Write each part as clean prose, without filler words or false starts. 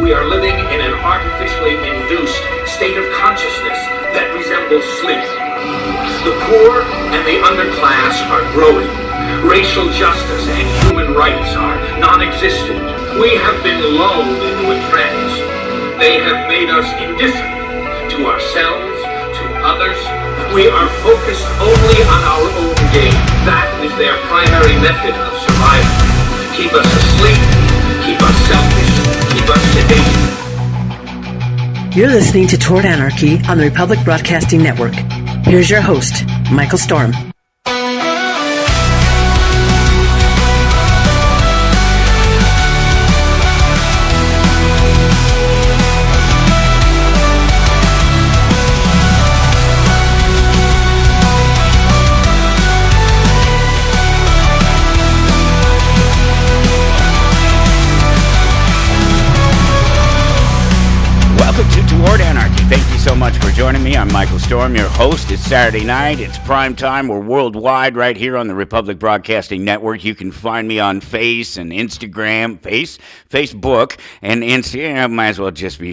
We are living in an artificially induced state of consciousness that resembles sleep. The poor and the underclass are growing. Racial justice and human rights are non-existent. We have been lulled into a trance. They have made us indifferent to ourselves, to others. We are focused only on our own gain. That is their primary method of survival. Keep us asleep, keep us selfish, keep us sedated. You're listening to Toward Anarchy on the Republic Broadcasting Network. Here's your host, Michael Storm. Toward Anarchy. Thank you so much for joining me. I'm Michael Storm, your host. It's Saturday night. It's prime time. We're worldwide right here on the Republic Broadcasting Network. You can find me on Facebook and Instagram. Might as well just be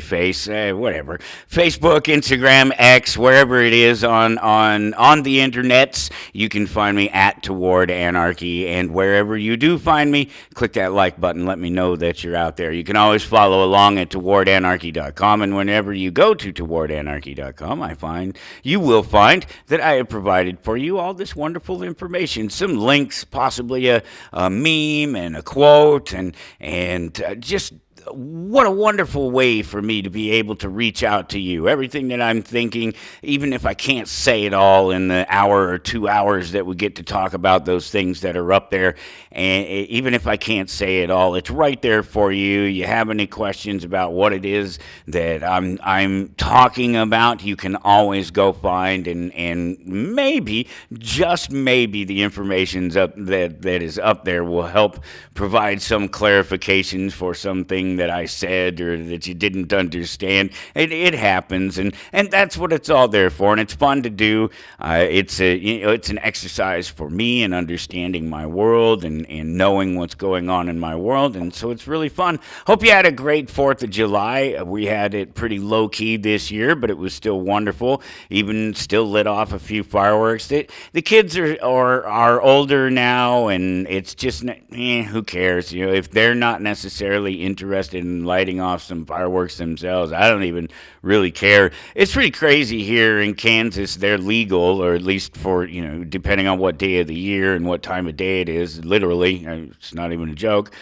whatever. Facebook, Instagram, X, wherever it is on the internets. You can find me at Toward Anarchy, and wherever you do find me, click that like button. Let me know that you're out there. You can always follow along at towardanarchy.com, and whenever you go to towardanarchy.com, you will find that I have provided for you all this wonderful information, some links, possibly a meme and a quote, and just what a wonderful way for me to be able to reach out to you. Everything that I'm thinking, even if I can't say it all in the hour or 2 hours that we get to talk about those things that are up there, and even if I can't say it all, it's right there for you. You have any questions about what it is that I'm talking about, you can always go find, and maybe, just maybe, the information's up that is up there will help provide some clarifications for something that I said or that you didn't understand. It happens, and that's what it's all there for, and it's fun to do. It's an exercise for me in understanding my world and knowing what's going on in my world, and so it's really fun. Hope you had a great 4th of July. We had it pretty low-key this year, but it was still wonderful. Even still lit off a few fireworks. The kids are older now, and it's just, who cares? If they're not necessarily interested in lighting off some fireworks themselves, I don't even really care. It's pretty crazy here in Kansas. They're legal, or at least for, depending on what day of the year and what time of day it is, literally, it's not even a joke,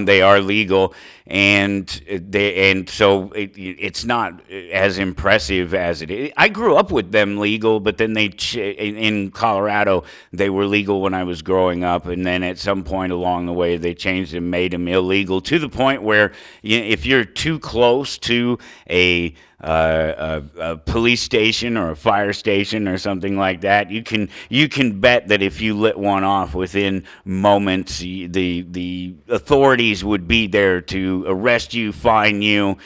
they are legal, and so it's not as impressive as it is. I grew up with them legal, but then in Colorado, they were legal when I was growing up, and then at some point along the way, they changed and made them illegal, to the point where if you're too close to a police station or a fire station or something like that, you can bet that if you lit one off within moments, the authorities would be there to arrest you, fine you,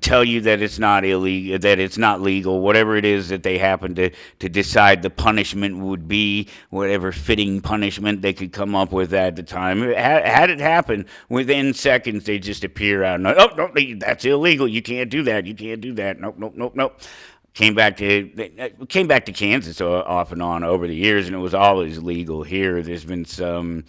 tell you that it's not illegal, that it's not legal, whatever it is that they happen to decide the punishment would be, whatever fitting punishment they could come up with at the time. Had it happen, within seconds they just appear out and, oh, no, that's illegal, you can't do that, Nope. Came back to Kansas off and on over the years, and it was always legal here. There's been some,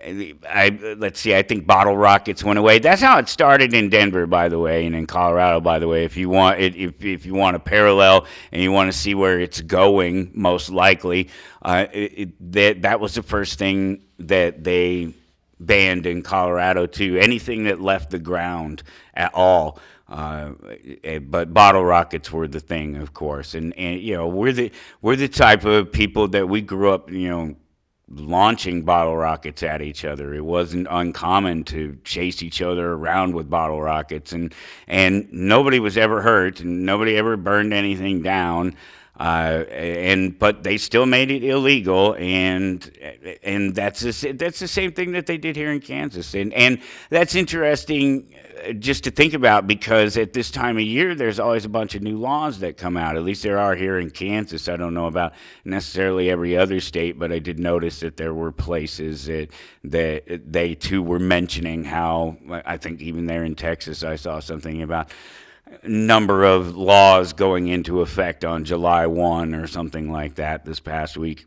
I think bottle rockets went away. That's how it started in Denver, by the way, and in Colorado, by the way. If you want a parallel and you want to see where it's going, most likely, that was the first thing that they banned in Colorado too. Anything that left the ground at all. But bottle rockets were the thing, of course, and we're the type of people that we grew up, launching bottle rockets at each other. It wasn't uncommon to chase each other around with bottle rockets, and nobody was ever hurt, and nobody ever burned anything down. But they still made it illegal, and that's the same thing that they did here in Kansas, and that's interesting just to think about, because at this time of year there's always a bunch of new laws that come out. At least there are here in Kansas. I don't know about necessarily every other state, but I did notice that there were places that they too were mentioning how, I think even there in Texas I saw something about number of laws going into effect on July 1 or something like that this past week.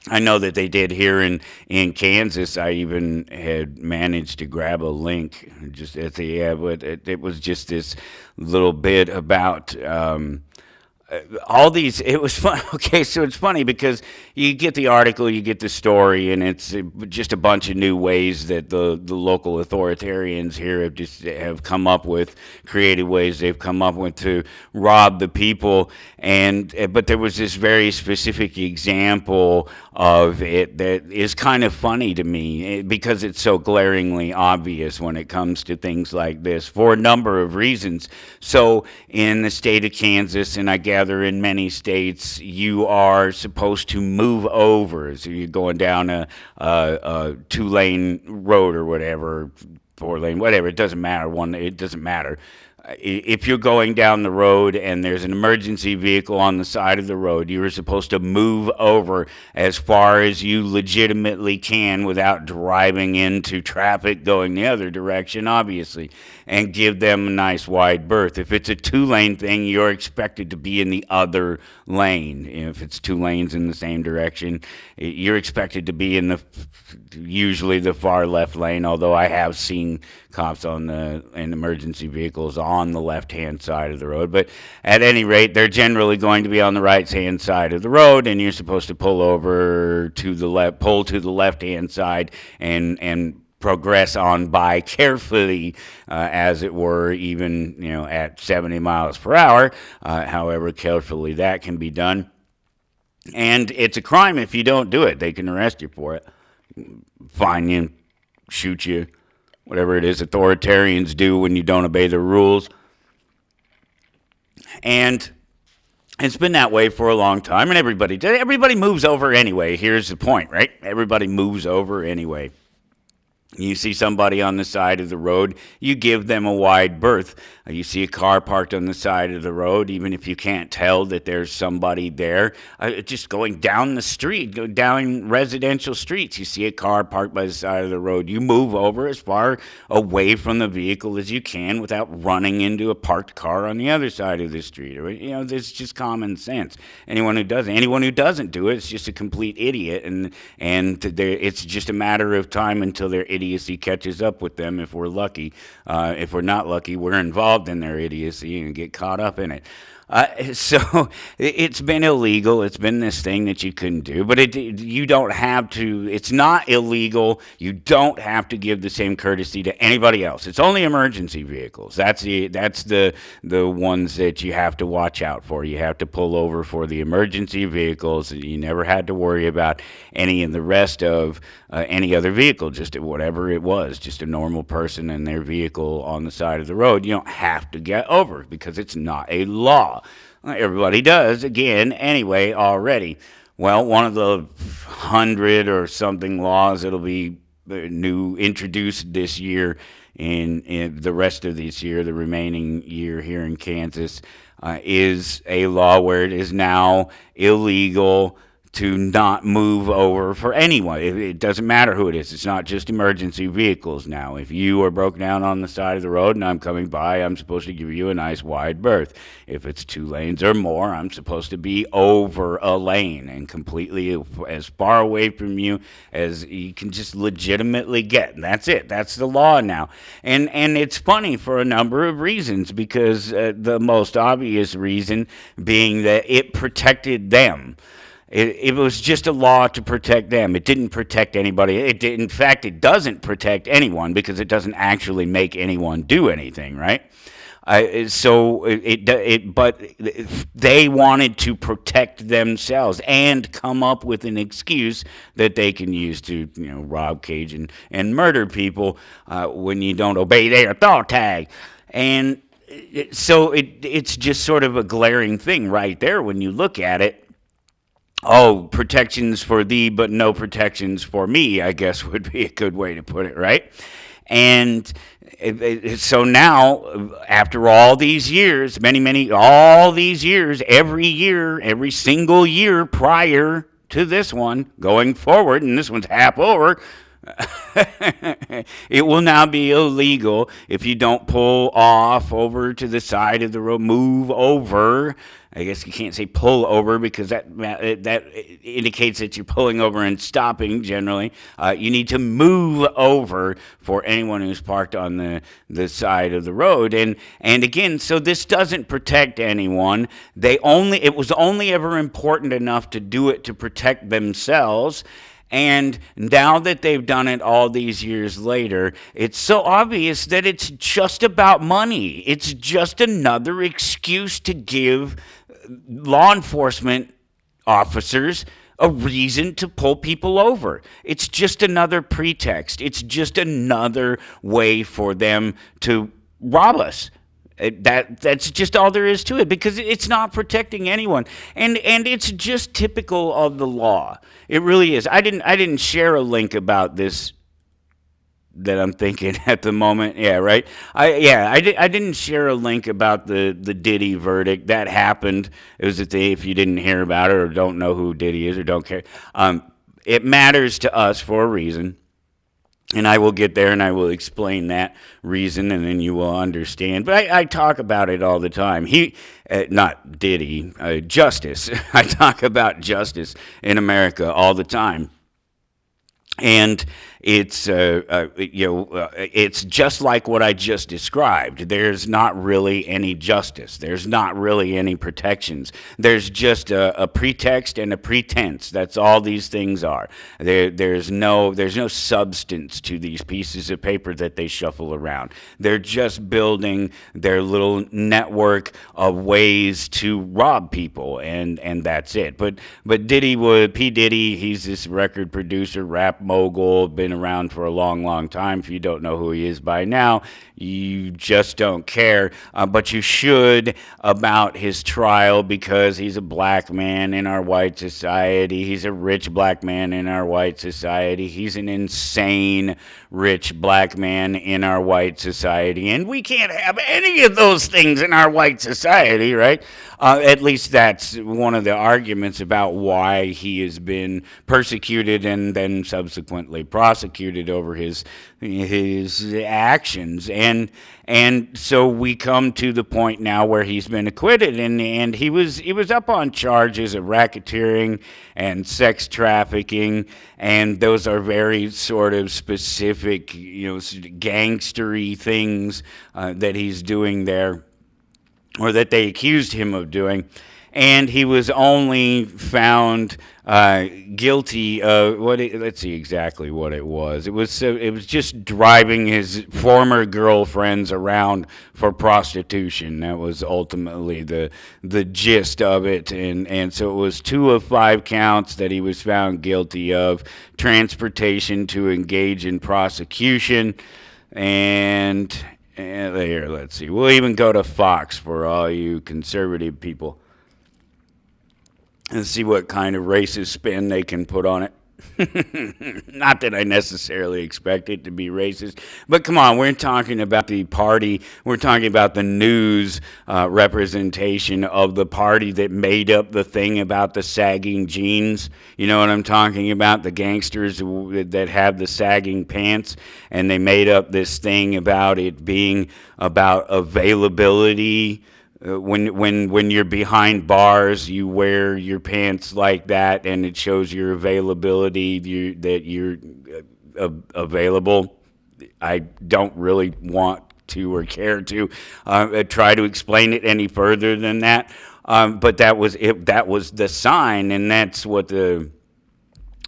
I know that they did here in Kansas. I even had managed to grab a link. Just at the it was just this little bit about all these. It was fun. Okay, so it's funny because you get the article, you get the story, and it's just a bunch of new ways that the local authoritarians here have come up with, creative ways they've come up with to rob the people. But there was this very specific example of it that is kind of funny to me, because it's so glaringly obvious when it comes to things like this for a number of reasons. So in the state of Kansas, and I gather in many states, you are supposed to move over. So you're going down a 2-lane road or whatever, 4-lane, whatever. It doesn't matter. It doesn't matter. If you're going down the road and there's an emergency vehicle on the side of the road, you're supposed to move over as far as you legitimately can without driving into traffic going the other direction, obviously, and give them a nice wide berth. If it's a 2-lane thing, you're expected to be in the other lane. If it's 2 lanes in the same direction, you're expected to be in usually the far left lane, although I have seen cops in emergency vehicles on the left-hand side of the road. But at any rate, they're generally going to be on the right-hand side of the road, and you're supposed to pull over to the left, pull to the left-hand side, and progress on by carefully, as it were, even at 70 miles per hour. However carefully that can be done. And it's a crime if you don't do it. They can arrest you for it, fine you, shoot you, whatever it is authoritarians do when you don't obey the rules. And it's been that way for a long time, and everybody moves over anyway. Here's the point, right? Everybody moves over anyway. You see somebody on the side of the road, you give them a wide berth. You see a car parked on the side of the road, even if you can't tell that there's somebody there. Just going down the street, go down residential streets, you see a car parked by the side of the road. You move over as far away from the vehicle as you can without running into a parked car on the other side of the street. There's just common sense. Anyone who doesn't do it is just a complete idiot, and it's just a matter of time until their idiocy catches up with them, if we're lucky. If we're not lucky, we're involved in their idiocy and get caught up in it. So it's been illegal. It's been this thing that you couldn't do, but you don't have to. It's not illegal. You don't have to give the same courtesy to anybody else. It's only emergency vehicles. That's the ones that you have to watch out for. You have to pull over for the emergency vehicles. You never had to worry about any of the rest of any other vehicle, just whatever it was, just a normal person and their vehicle on the side of the road. You don't have to get over because it's not a law. Everybody does, again, anyway, already. Well, one of the 100 or something laws that'll be introduced this year, in the rest of this year, the remaining year here in Kansas, is a law where it is now illegal to not move over for anyone. It doesn't matter who it is. It's not just emergency vehicles now. If you are broken down on the side of the road and I'm coming by, I'm supposed to give you a nice wide berth. If it's 2 lanes or more, I'm supposed to be over a lane and completely as far away from you as you can just legitimately get. And that's it. That's the law now. And it's funny for a number of reasons, because the most obvious reason being that it protected them. It was just a law to protect them. It didn't protect anybody. In fact, it doesn't protect anyone, because it doesn't actually make anyone do anything, right? But they wanted to protect themselves and come up with an excuse that they can use to, rob, cage, and murder people when you don't obey their authority. And it's just sort of a glaring thing right there when you look at it. Oh, protections for thee, but no protections for me, I guess would be a good way to put it, right? And so now, after all these years, all these years, every single year prior to this one, going forward, and this one's half over, it will now be illegal if you don't pull off over to the side of the road, move over. I guess you can't say pull over because that indicates that you're pulling over and stopping generally. You need to move over for anyone who's parked on the side of the road. And again, so this doesn't protect anyone. It was only ever important enough to do it to protect themselves. And now that they've done it all these years later, it's so obvious that it's just about money. It's just another excuse to give law enforcement officers a reason to pull people over. It's just another pretext. It's just another way for them to rob us. That's just all there is to it, because it's not protecting anyone, and it's just typical of the law. It really is. I didn't share a link about this that I'm thinking at the moment. Yeah, right. I didn't share a link about the Diddy verdict that happened. It was if you didn't hear about it or don't know who Diddy is or don't care. It matters to us for a reason. And I will get there and I will explain that reason, and then you will understand. But I talk about it all the time. Not Diddy, justice. I talk about justice in America all the time. And it's it's just like what I just described. There's not really any justice. There's not really any protections. There's just a pretext and a pretense. That's all these things are. There's no substance to these pieces of paper that they shuffle around. They're just building their little network of ways to rob people, and that's it. But P. Diddy, he's this record producer, rap mogul, been around for a long time. If you don't know who he is by now, you just don't care. But you should about his trial, because he's a black man in our white society. He's a rich black man in our white society. He's an insane rich black man in our white society. And we can't have any of those things in our white society, right? At least that's one of the arguments about why he has been persecuted and then subsequently prosecuted over his actions. And so we come to the point now where he's been acquitted, and he was up on charges of racketeering and sex trafficking, and those are very sort of specific, gangstery things that he's doing there, or that they accused him of doing. And he was only found guilty of let's see exactly what it was. It was just driving his former girlfriends around for prostitution. That was ultimately the gist of it. And so it was 2 of 5 counts that he was found guilty of: transportation to engage in prosecution, and here, let's see. We'll even go to Fox for all you conservative people and see what kind of racist spin they can put on it. Not that I necessarily expect it to be racist, but come on, we're talking about the party. We're talking about the news representation of the party that made up the thing about the sagging jeans. You know what I'm talking about? The gangsters that have the sagging pants, and they made up this thing about it being about availability. When you're behind bars, you wear your pants like that, and it shows your availability, that you're available. I don't really want to or care to try to explain it any further than that. But that was it. That was the sign, and that's what the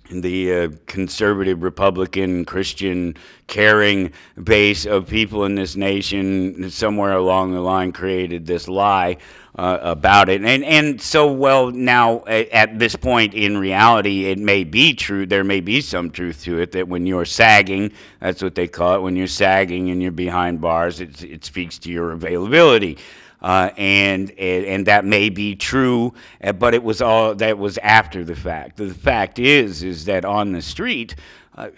the conservative, Republican, Christian, caring base of people in this nation somewhere along the line created this lie about it. And so, well, now at this point in reality, it may be true, there may be some truth to it, that when you're sagging, that's what they call it, when you're sagging and you're behind bars, it speaks to your availability. And that may be true, but that was after the fact. The fact is that on the street,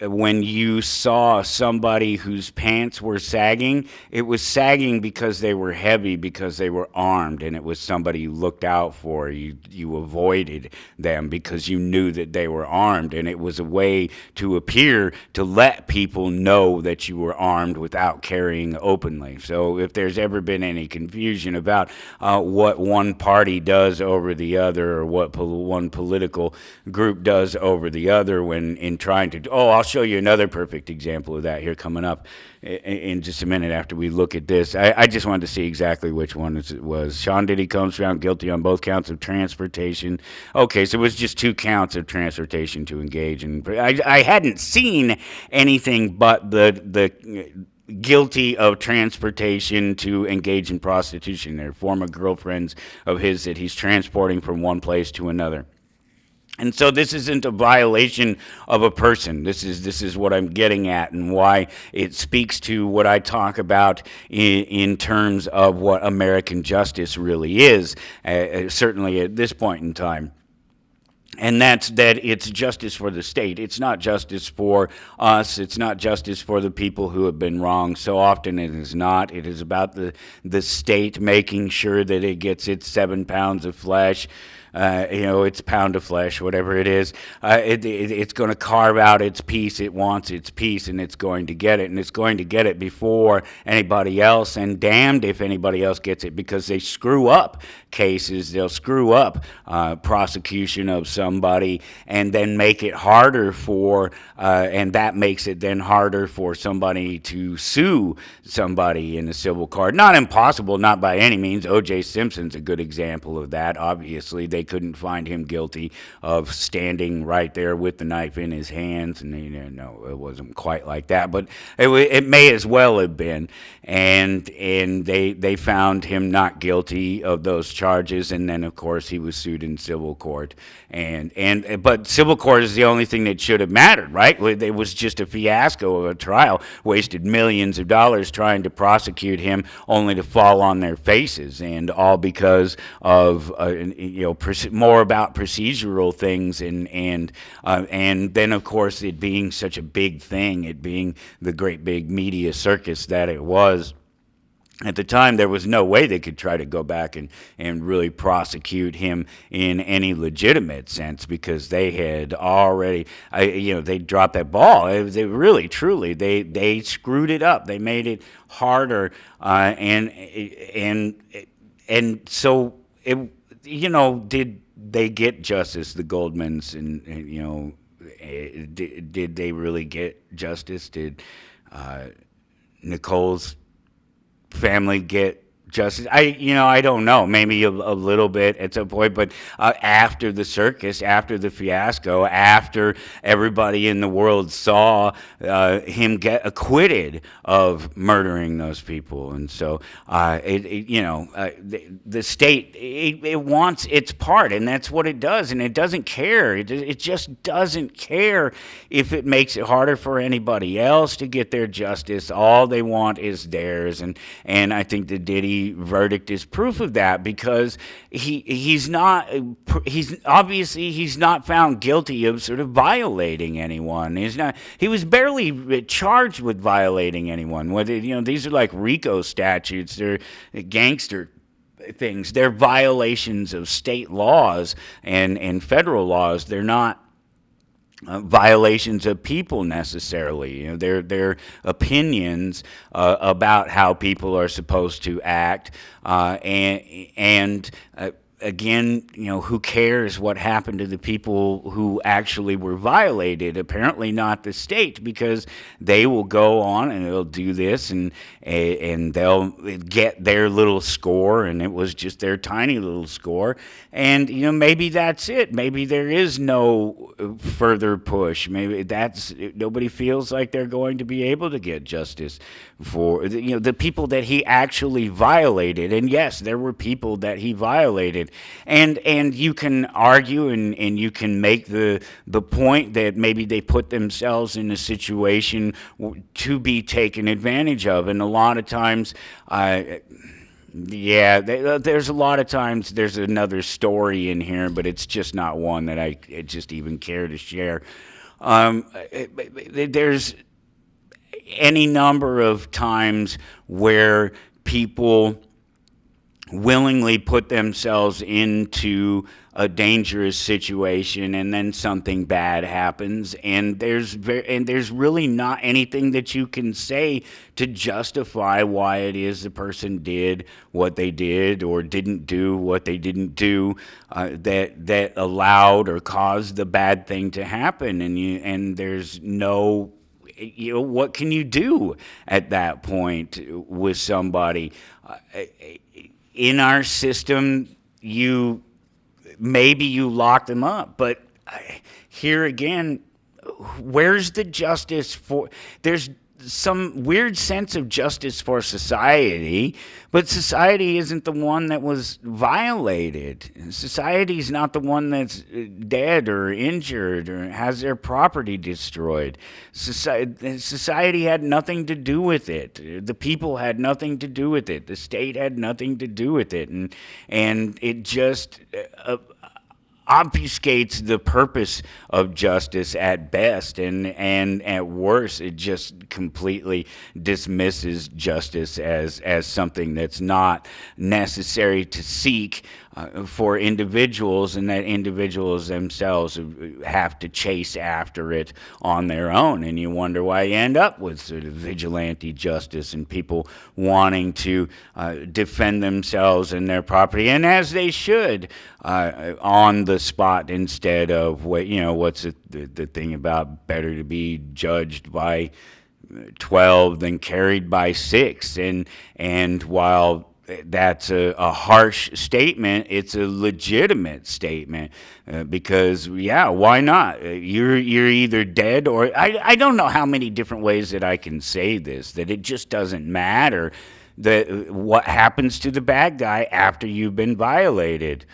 when you saw somebody whose pants were sagging, it was sagging because they were heavy, because they were armed, and it was somebody you looked out for. You avoided them because you knew that they were armed, and it was a way to appear to let people know that you were armed without carrying openly. So if there's ever been any confusion about what one party does over the other, or what one political group does over the other when in trying to, I'll show you another perfect example of that here coming up in just a minute after we look at this. I just wanted to see exactly which one it was. Sean Diddy comes found guilty on both counts of transportation. Okay, so it was just 2 counts of transportation to engage in. I hadn't seen anything but the guilty of transportation to engage in prostitution. They're former girlfriends of his that he's transporting from one place to another. And so this isn't a violation of a person. This is what I'm getting at, and why it speaks to what I talk about in terms of what American justice really is, certainly at this point in time. And that's that it's justice for the state. It's not justice for us. It's not justice for the people who have been wronged. So often it is not. It is about the state making sure that it gets its 7 pounds of flesh, its pound of flesh, whatever it is. It's going to carve out its piece. It wants its piece, and it's going to get it. And it's going to get it before anybody else, and damned if anybody else gets it, because they screw up cases. They'll screw up prosecution of somebody, and then make it harder for, and that makes it then harder for somebody to sue somebody in the civil court. Not impossible, not by any means. O.J. Simpson's a good example of that. Obviously, they couldn't find him guilty of standing right there with the knife in his hands, and no, it wasn't quite like that, but it may as well have been. And they found him not guilty of those charges, and then of course he was sued in civil court. But civil court is the only thing that should have mattered, right? It was just a fiasco of a trial. Wasted millions of dollars trying to prosecute him, only to fall on their faces, and all because of more about procedural things, and then of course it being such a big thing, it being the great big media circus that it was. At the time, there was no way they could try to go back and really prosecute him in any legitimate sense, because they had already, they dropped that ball. They really, truly, they screwed it up. They made it harder, and so did they get justice? The Goldmans, and did they really get justice? Did Nicole's family get justice? I don't know. Maybe a little bit at some point, but after the circus, after the fiasco, after everybody in the world saw him get acquitted of murdering those people, and so the state it wants its part, and that's what it does, and it doesn't care. It just doesn't care if it makes it harder for anybody else to get their justice. All they want is theirs, and I think the Diddy verdict is proof of that, because he's not found guilty of sort of violating anyone. He was barely charged with violating anyone. Whether these are like RICO statutes, they're gangster things, they're violations of state laws and federal laws. They're not violations of people necessarily. Their opinions about how people are supposed to act, and again, who cares what happened to the people who actually were violated? Apparently not the state, because they will go on and they'll do this, and they'll get their little score, and it was just their tiny little score. And maybe that's it. Maybe there is no further push. Maybe nobody feels like they're going to be able to get justice for the people that he actually violated. And yes, there were people that he violated, and you can argue and you can make the point that maybe they put themselves in a situation to be taken advantage of. And a lot of times, there's a lot of times there's another story in here, but it's just not one that I just even care to share. There's any number of times where people willingly put themselves into a dangerous situation, and then something bad happens, and there's really not anything that you can say to justify why it is the person did what they did or didn't do what they didn't do, that allowed or caused the bad thing to happen. And there's no, what can you do at that point with somebody? In our system, maybe you lock them up, but here again, where's the justice for? There's some weird sense of justice for society, but society isn't the one that was violated. Society's not the one that's dead or injured or has their property destroyed. Society had nothing to do with it. The people had nothing to do with it. The state had nothing to do with it, and it just obfuscates the purpose of justice at best, and at worst, it just completely dismisses justice as something that's not necessary to seek for individuals, and that individuals themselves have to chase after it on their own. And you wonder why you end up with sort of vigilante justice and people wanting to defend themselves and their property, and as they should, on the spot, instead of what's the thing about better to be judged by 12 than carried by 6, and while that's a harsh statement, it's a legitimate statement, because why not? You're either dead, or I don't know how many different ways that I can say this, that it just doesn't matter that what happens to the bad guy after you've been violated.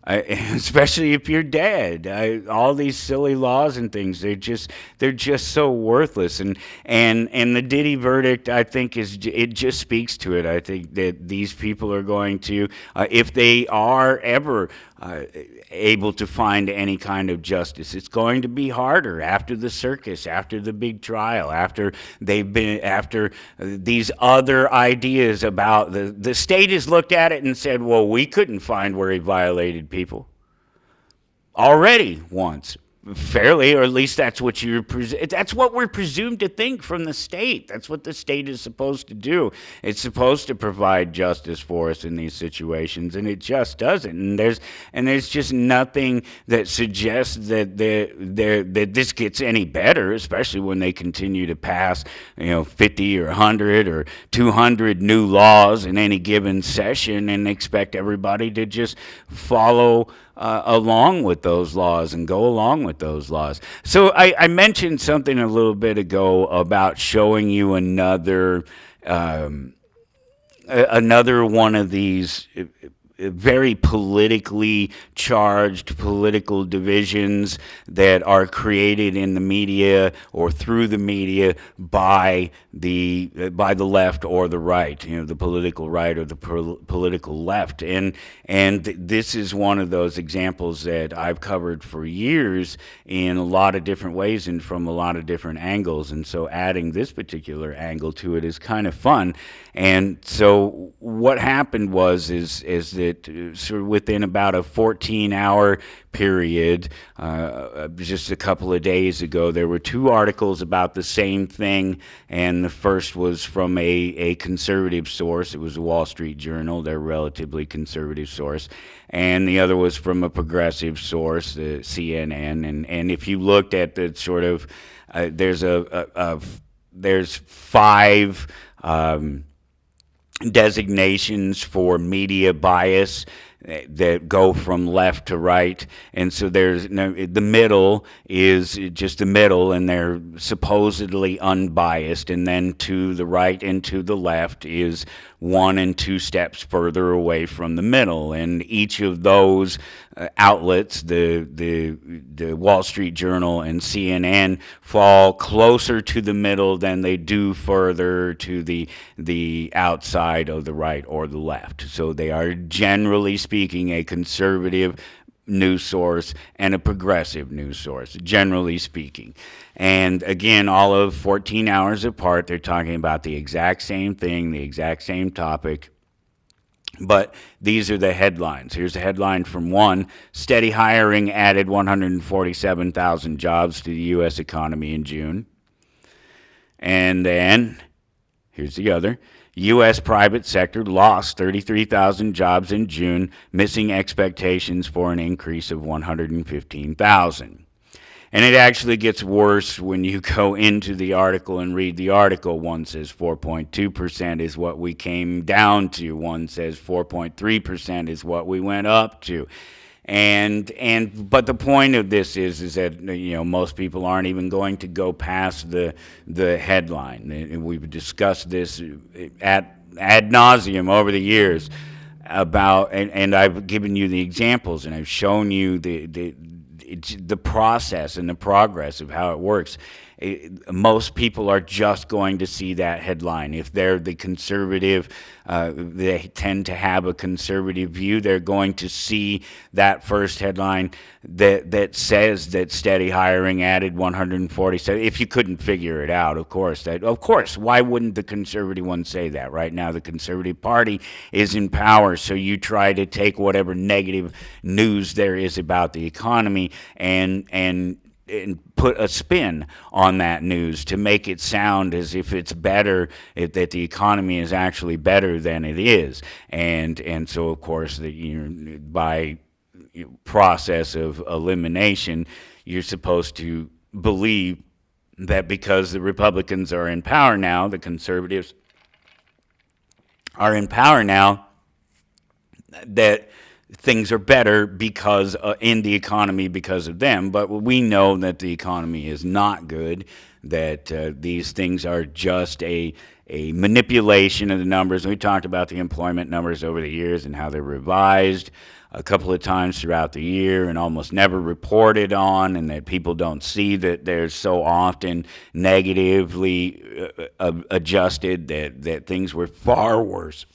Especially if you're dead. All these silly laws and things, they're just so worthless. And the Diddy verdict, I think, it just speaks to it. I think that these people are going to, if they are ever able to find any kind of justice, it's going to be harder after the circus, after the big trial, after these other ideas about the state has looked at it and said, well, we couldn't find where he violated people already once. Fairly, or at least that's what that's what we're presumed to think from the state. That's what the state is supposed to do. It's supposed to provide justice for us in these situations, and it just doesn't. And there's just nothing that suggests that that this gets any better, especially when they continue to pass 50 or 100 or 200 new laws in any given session, and expect everybody to just follow along with those laws and go along with those laws. So I mentioned something a little bit ago about showing you another one of these very politically charged political divisions that are created in the media or through the media by the left or the right, the political right or the political left, and this is one of those examples that I've covered for years in a lot of different ways and from a lot of different angles, and so adding this particular angle to it is kind of fun. And so what happened is that that sort of within about a 14-hour period, just a couple of days ago, there were two articles about the same thing, and the first was from a conservative source. It was the Wall Street Journal, they're a relatively conservative source, and the other was from a progressive source, the CNN. And if you looked at the sort of, there's five designations for media bias that go from left to right, and so there's no, the middle is just the middle, and they're supposedly unbiased, and then to the right and to the left is 1 and 2 steps further away from the middle, and each of those outlets, the Wall Street Journal and CNN, fall closer to the middle than they do further to the outside of the right or the left. So they are, generally speaking, a conservative news source and a progressive news source, generally speaking. And again, all of 14 hours apart, they're talking about the exact same thing, the exact same topic. But these are the headlines. Here's a headline from one: steady hiring added 147,000 jobs to the U.S. economy in June. And then, here's the other: U.S. private sector lost 33,000 jobs in June, missing expectations for an increase of 115,000. And it actually gets worse when you go into the article and read the article. One says 4.2% is what we came down to. One says 4.3% is what we went up to. But the point of this is that, you know, most people aren't even going to go past the headline. And we've discussed this ad nauseum over the years about, and I've given you the examples, and I've shown you the process and the progress of how it works. Most people are just going to see that headline. If they're the conservative, they tend to have a conservative view, they're going to see that first headline that says that steady hiring added 147. If you couldn't figure it out, of course, why wouldn't the conservative one say that? Right now, the Conservative Party is in power, so you try to take whatever negative news there is about the economy and put a spin on that news to make it sound as if it's better, that the economy is actually better than it is. And so, of course, by process of elimination, you're supposed to believe that because the Republicans are in power now, the conservatives are in power now, that things are better because in the economy because of them. But we know that the economy is not good, that these things are just a manipulation of the numbers. We talked about the employment numbers over the years and how they're revised a couple of times throughout the year and almost never reported on, and that people don't see that they're so often negatively adjusted, that things were far worse.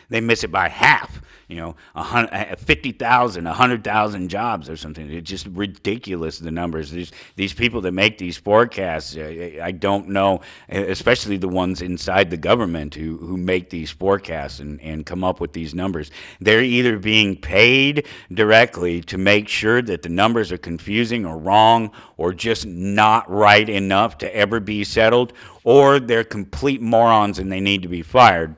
They miss it by half. 50,000, 100,000 jobs or something. It's just ridiculous, the numbers. These people that make these forecasts, I don't know, especially the ones inside the government who make these forecasts and come up with these numbers. They're either being paid directly to make sure that the numbers are confusing or wrong or just not right enough to ever be settled, or they're complete morons and they need to be fired.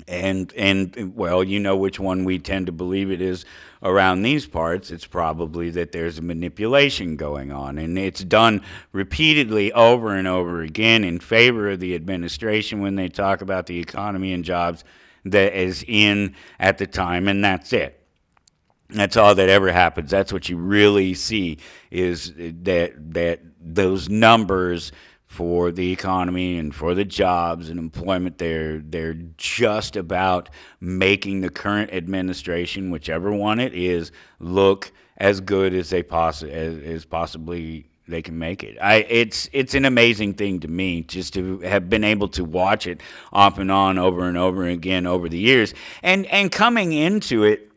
And well, you know which one we tend to believe it is around these parts. It's probably that there's a manipulation going on, and it's done repeatedly over and over again in favor of the administration when they talk about the economy and jobs that is in at the time, and that's it. That's all that ever happens. That's what you really see, is that those numbers for the economy and for the jobs and employment, they're just about making the current administration, whichever one it is, look as good as they possibly they can make it. It's an amazing thing to me just to have been able to watch it off and on over and over again over the years, and coming into it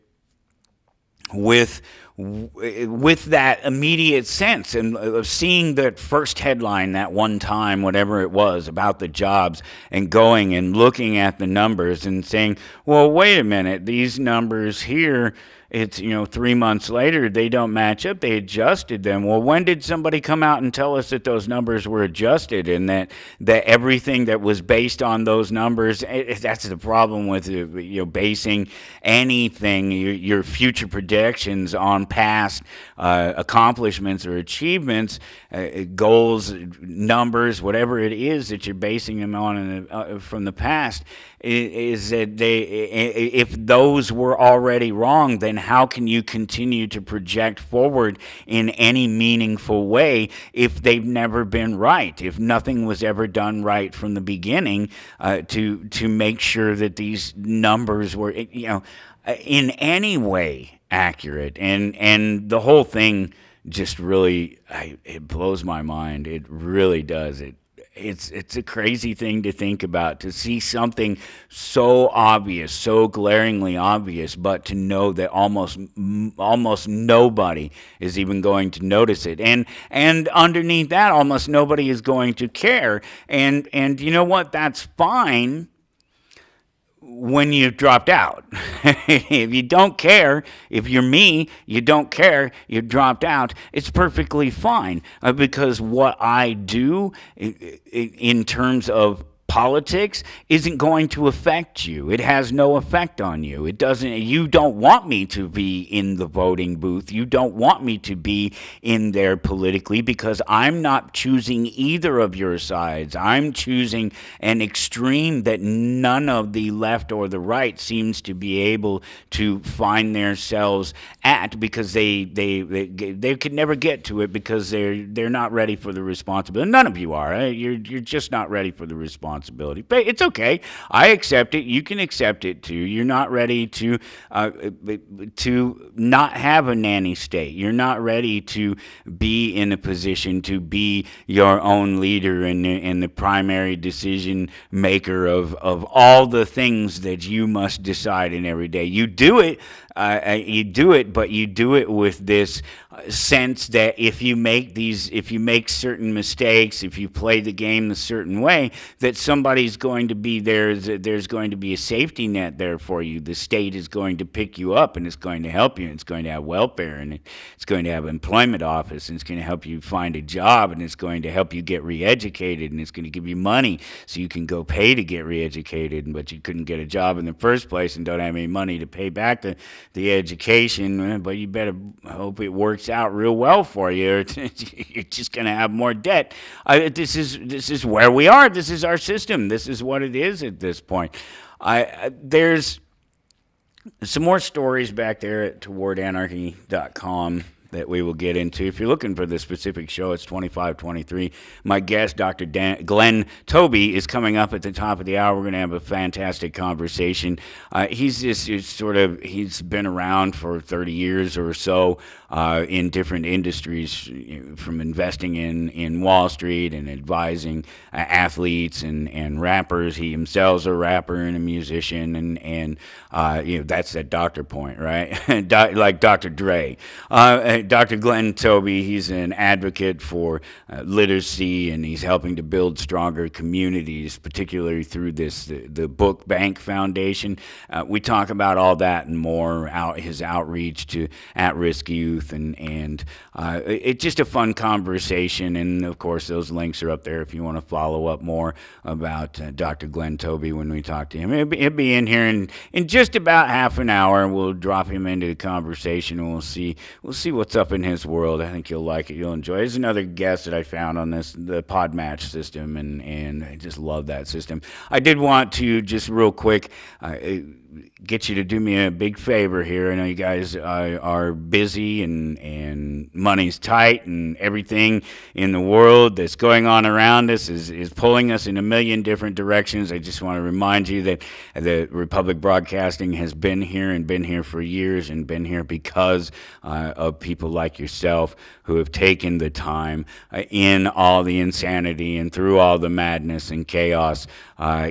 with with that immediate sense and of seeing that first headline that one time, whatever it was, about the jobs, and going and looking at the numbers and saying, well, wait a minute, these numbers here, it's, 3 months later, they don't match up. They adjusted them. Well, when did somebody come out and tell us that those numbers were adjusted and that everything that was based on those numbers, that's the problem with basing anything, your future projections on past accomplishments or achievements, goals, numbers, whatever it is that you're basing them on from the past, is that if those were already wrong, then how can you continue to project forward in any meaningful way if they've never been right, if nothing was ever done right from the beginning to make sure that these numbers were in any way accurate? And the whole thing just really, it blows my mind. It really does. It's a crazy thing to think about, to see something so obvious, so glaringly obvious, but to know that almost nobody is even going to notice it, and underneath that, almost nobody is going to care. And you know what? That's fine when you've dropped out. If you don't care, if you're me, you don't care, you dropped out, it's perfectly fine, because what I do in terms of politics isn't going to affect you. It has no effect on you. It doesn't. You don't want me to be in the voting booth. You don't want me to be in there politically, because I'm not choosing either of your sides. I'm choosing an extreme that none of the left or the right seems to be able to find themselves at, because they could never get to it, because they're not ready for the responsibility. None of you are. You're just not ready for the responsibility. But it's okay. I accept it. You can accept it too. You're not ready to not have a nanny state. You're not ready to be in a position to be your own leader and the primary decision maker of all the things that you must decide in every day. You do it. But you do it with this sense that if you make certain mistakes, if you play the game a certain way, that somebody's going to be there. There's going to be a safety net there for you. The state is going to pick you up, and it's going to help you. And it's going to have welfare, and it's going to have employment office, and it's going to help you find a job, and it's going to help you get re-educated, and it's going to give you money so you can go pay to get re-educated, but you couldn't get a job in the first place and don't have any money to pay back the education, but you better hope it works out real well for you. You're just going to have more debt. This is where we are. This is our system. This is what it is at this point. There's some more stories back there at towardanarchy.com that we will get into. If you're looking for the specific show, it's 2523. My guest, Dr. Glenn Toby, is coming up at the top of the hour. We're going to have a fantastic conversation. He's been around for 30 years or so in different industries, from investing in Wall Street and advising athletes and rappers. He himself is a rapper and a musician, and that's that doctor point, right? Like Dr. Dre. Dr. Glenn Toby, he's an advocate for literacy, and he's helping to build stronger communities, particularly through the Book Bank Foundation. We talk about all that and more, his outreach to at-risk youth, and it's just a fun conversation. And of course, those links are up there if you want to follow up more about Dr. Glenn Toby when we talk to him. He'll be in here in just about half an hour. We'll drop him into the conversation, and we'll see what's up in his world. I think you'll like it. You'll enjoy it. There's another guest that I found on the pod match system, and I just love that system. I did want to just real quick get you to do me a big favor here. I know you guys are busy, and money's tight, and everything in the world that's going on around us is pulling us in a million different directions. I just want to remind you that the Republic Broadcasting has been here for years, and been here because of people like yourself who have taken the time in all the insanity and through all the madness and chaos,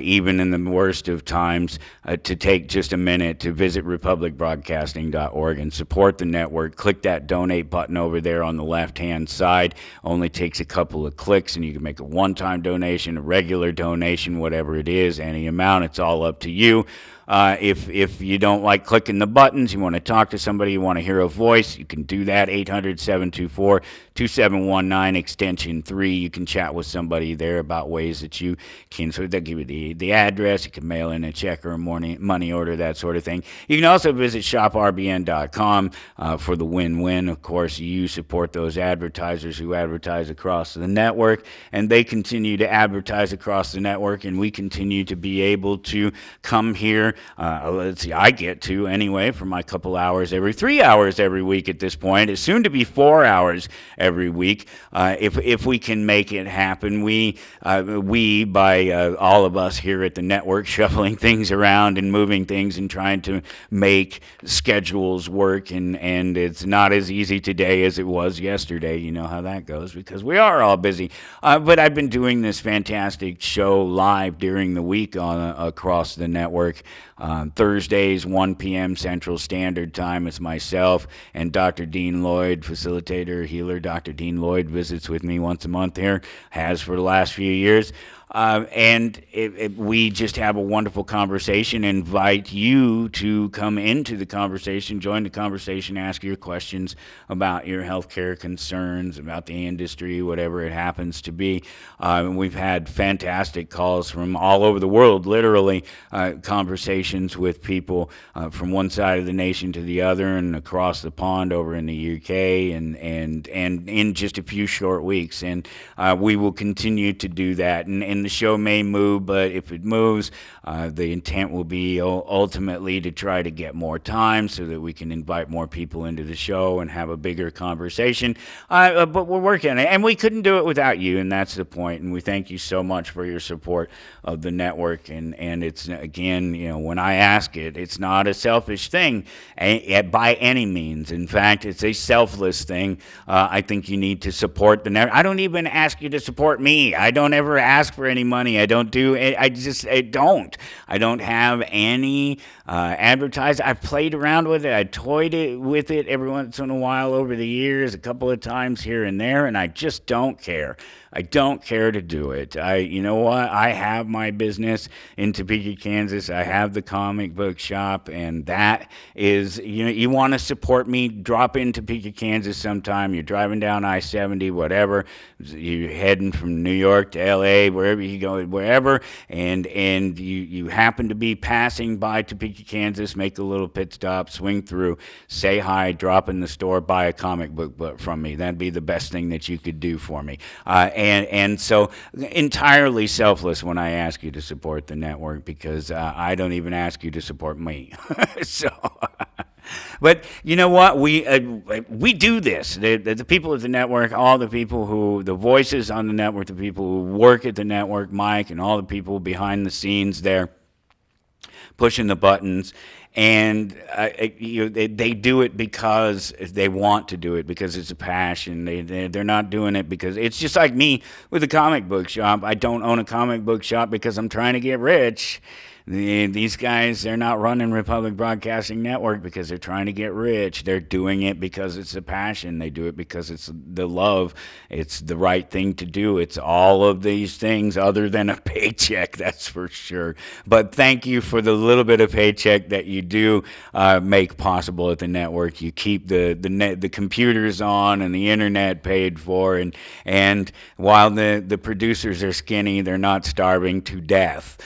even in the worst of times, to take just a minute to visit republicbroadcasting.org and support the network. Click that donate button over there on the left-hand side. Only takes a couple of clicks, and you can make a one-time donation, a regular donation, whatever it is, any amount. It's all up to you. If you don't like clicking the buttons, you want to talk to somebody, you want to hear a voice, you can do that. 800-724-2719, extension 3. You can chat with somebody there about ways that you can. So they'll give you the address. You can mail in a check or a money order, that sort of thing. You can also visit shoprbn.com for the win-win. Of course, you support those advertisers who advertise across the network, and they continue to advertise across the network, and we continue to be able to come here. Let's see, I get to anyway for my couple hours 3 hours every week at this point. It's soon to be 4 hours every week. If we can make it happen, we by all of us here at the network, shuffling things around and moving things and trying to make schedules work, and it's not as easy today as it was yesterday. You know how that goes because we are all busy. But I've been doing this fantastic show live during the week across the network. Thursdays, 1 p.m. Central Standard Time. It's myself and Dr. Dean Lloyd, facilitator, healer. Dr. Dean Lloyd visits with me once a month here, has for the last few years. And we just have a wonderful conversation. Invite you to come into the conversation, join the conversation, ask your questions about your healthcare concerns, about the industry, whatever it happens to be. We've had fantastic calls from all over the world, literally conversations with people from one side of the nation to the other and across the pond over in the UK and in just a few short weeks. And we will continue to do that. And the show may move, but if it moves, the intent will be ultimately to try to get more time so that we can invite more people into the show and have a bigger conversation. But we're working on it, and we couldn't do it without you, and that's the point. And we thank you so much for your support of the network. And it's, again, when I ask it, it's not a selfish thing by any means. In fact, it's a selfless thing. I think you need to support the network. I don't even ask you to support me. I don't ever ask for any money. I don't have any advertising. I've played around with it. I toyed with it every once in a while over the years, a couple of times here and there, and I just don't care. I don't care to do it. You know what? I have my business in Topeka, Kansas. I have the comic book shop, and that is, you want to support me, drop in Topeka, Kansas sometime. You're driving down I-70, whatever. You're heading from New York to L.A., wherever you go, wherever, and you happen to be passing by Topeka, Kansas, make a little pit stop, swing through, say hi, drop in the store, buy a comic book from me. That'd be the best thing that you could do for me. And so entirely selfless when I ask you to support the network, because I don't even ask you to support me. So, but you know what? We do this. The people at the network, all the people the voices on the network, the people who work at the network, Mike, and all the people behind the scenes there, pushing the buttons. And they do it because they want to do it, because it's a passion. They're not doing it because it's just like me with a comic book shop. I don't own a comic book shop because I'm trying to get rich. These guys, they're not running Republic Broadcasting Network because they're trying to get rich. They're doing it because it's a passion. They do it because it's the love. It's the right thing to do. It's all of these things other than a paycheck, that's for sure. But thank you for the little bit of paycheck that you do make possible at the network. You keep the computers on and the internet paid for, and while the producers are skinny, they're not starving to death.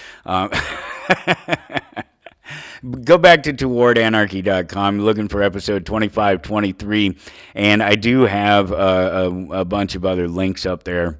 Go back to towardanarchy.com, looking for episode 2523, and I do have a bunch of other links up there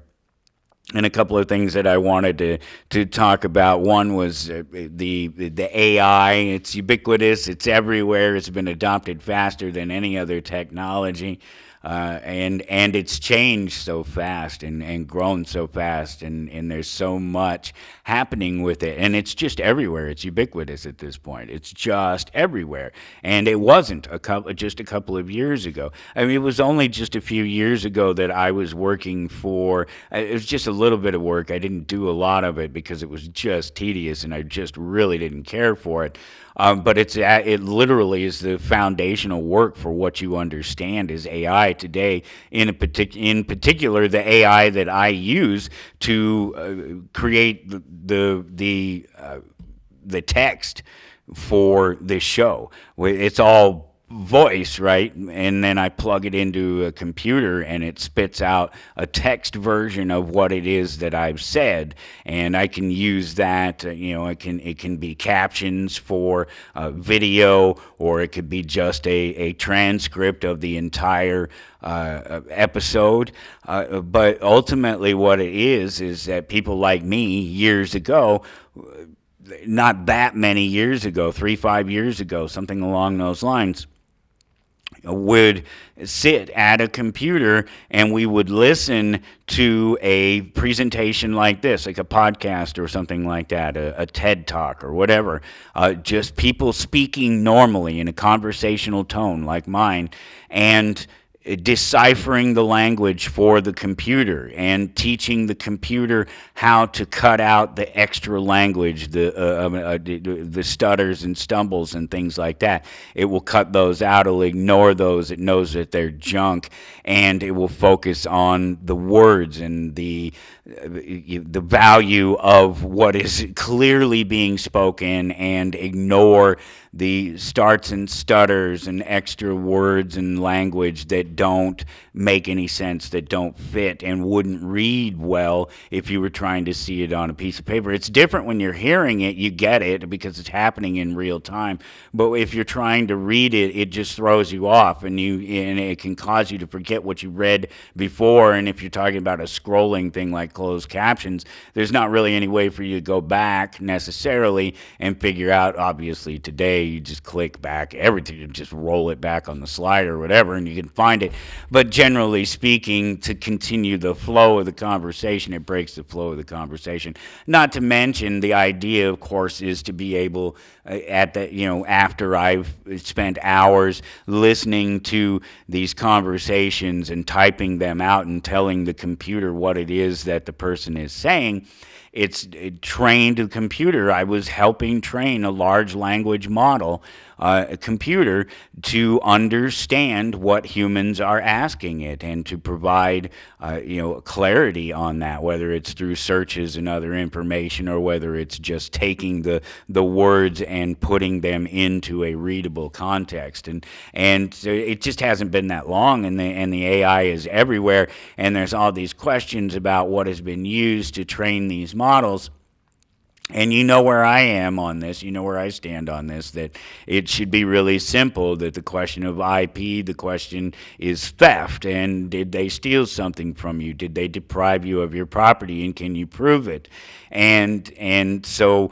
and a couple of things that I wanted to talk about. One was the AI. It's ubiquitous. It's everywhere. It's been adopted faster than any other technology. and it's changed so fast and grown so fast, and there's so much happening with it, and it's just everywhere. It's ubiquitous at this point. It's just everywhere, and it wasn't just a couple of years ago. I mean, it was only just a few years ago that I was working for. It was just a little bit of work. I didn't do a lot of it because it was just tedious, and I just really didn't care for it. But it literally is the foundational work for what you understand is AI today. In particular, the AI that I use to create the text for this show. It's all voice, right? And then I plug it into a computer and it spits out a text version of what it is that I've said, and I can use that. It can be captions for video, or it could be just a transcript of the entire episode. But ultimately, what it is that people like me years ago, not that many years ago, 3-5 years ago, something along those lines, would sit at a computer and we would listen to a presentation like this, like a podcast or something like that, a TED Talk or whatever, just people speaking normally in a conversational tone like mine, and deciphering the language for the computer and teaching the computer how to cut out the extra language, the stutters and stumbles and things like that. It will cut those out. It'll ignore those. It knows that they're junk, and it will focus on the words and the value of what is clearly being spoken, and ignore the starts and stutters and extra words and language that don't make any sense, that don't fit, and wouldn't read well if you were trying to see it on a piece of paper. It's different when you're hearing it. You get it because it's happening in real time. But if you're trying to read it, it just throws you off, and it can cause you to forget what you read before. And if you're talking about a scrolling thing like closed captions, there's not really any way for you to go back necessarily and figure out. Obviously today you just click back everything, you just roll it back on the slide or whatever, and you can find it. But generally speaking, to continue the flow of the conversation, it breaks the flow of the conversation. Not to mention, the idea, of course, is to be able, after I've spent hours listening to these conversations and typing them out and telling the computer what it is that the person is saying, it trained the computer. I was helping train a large language model, a computer, to understand what humans are asking it, and to provide clarity on that, whether it's through searches and other information, or whether it's just taking the words and putting them into a readable context. And so it just hasn't been that long, and the AI is everywhere, and there's all these questions about what has been used to train these models. And you know where I am on this, you know where I stand on this, that it should be really simple, that the question of IP, the question is theft, and did they steal something from you? Did they deprive you of your property, and can you prove it? And so,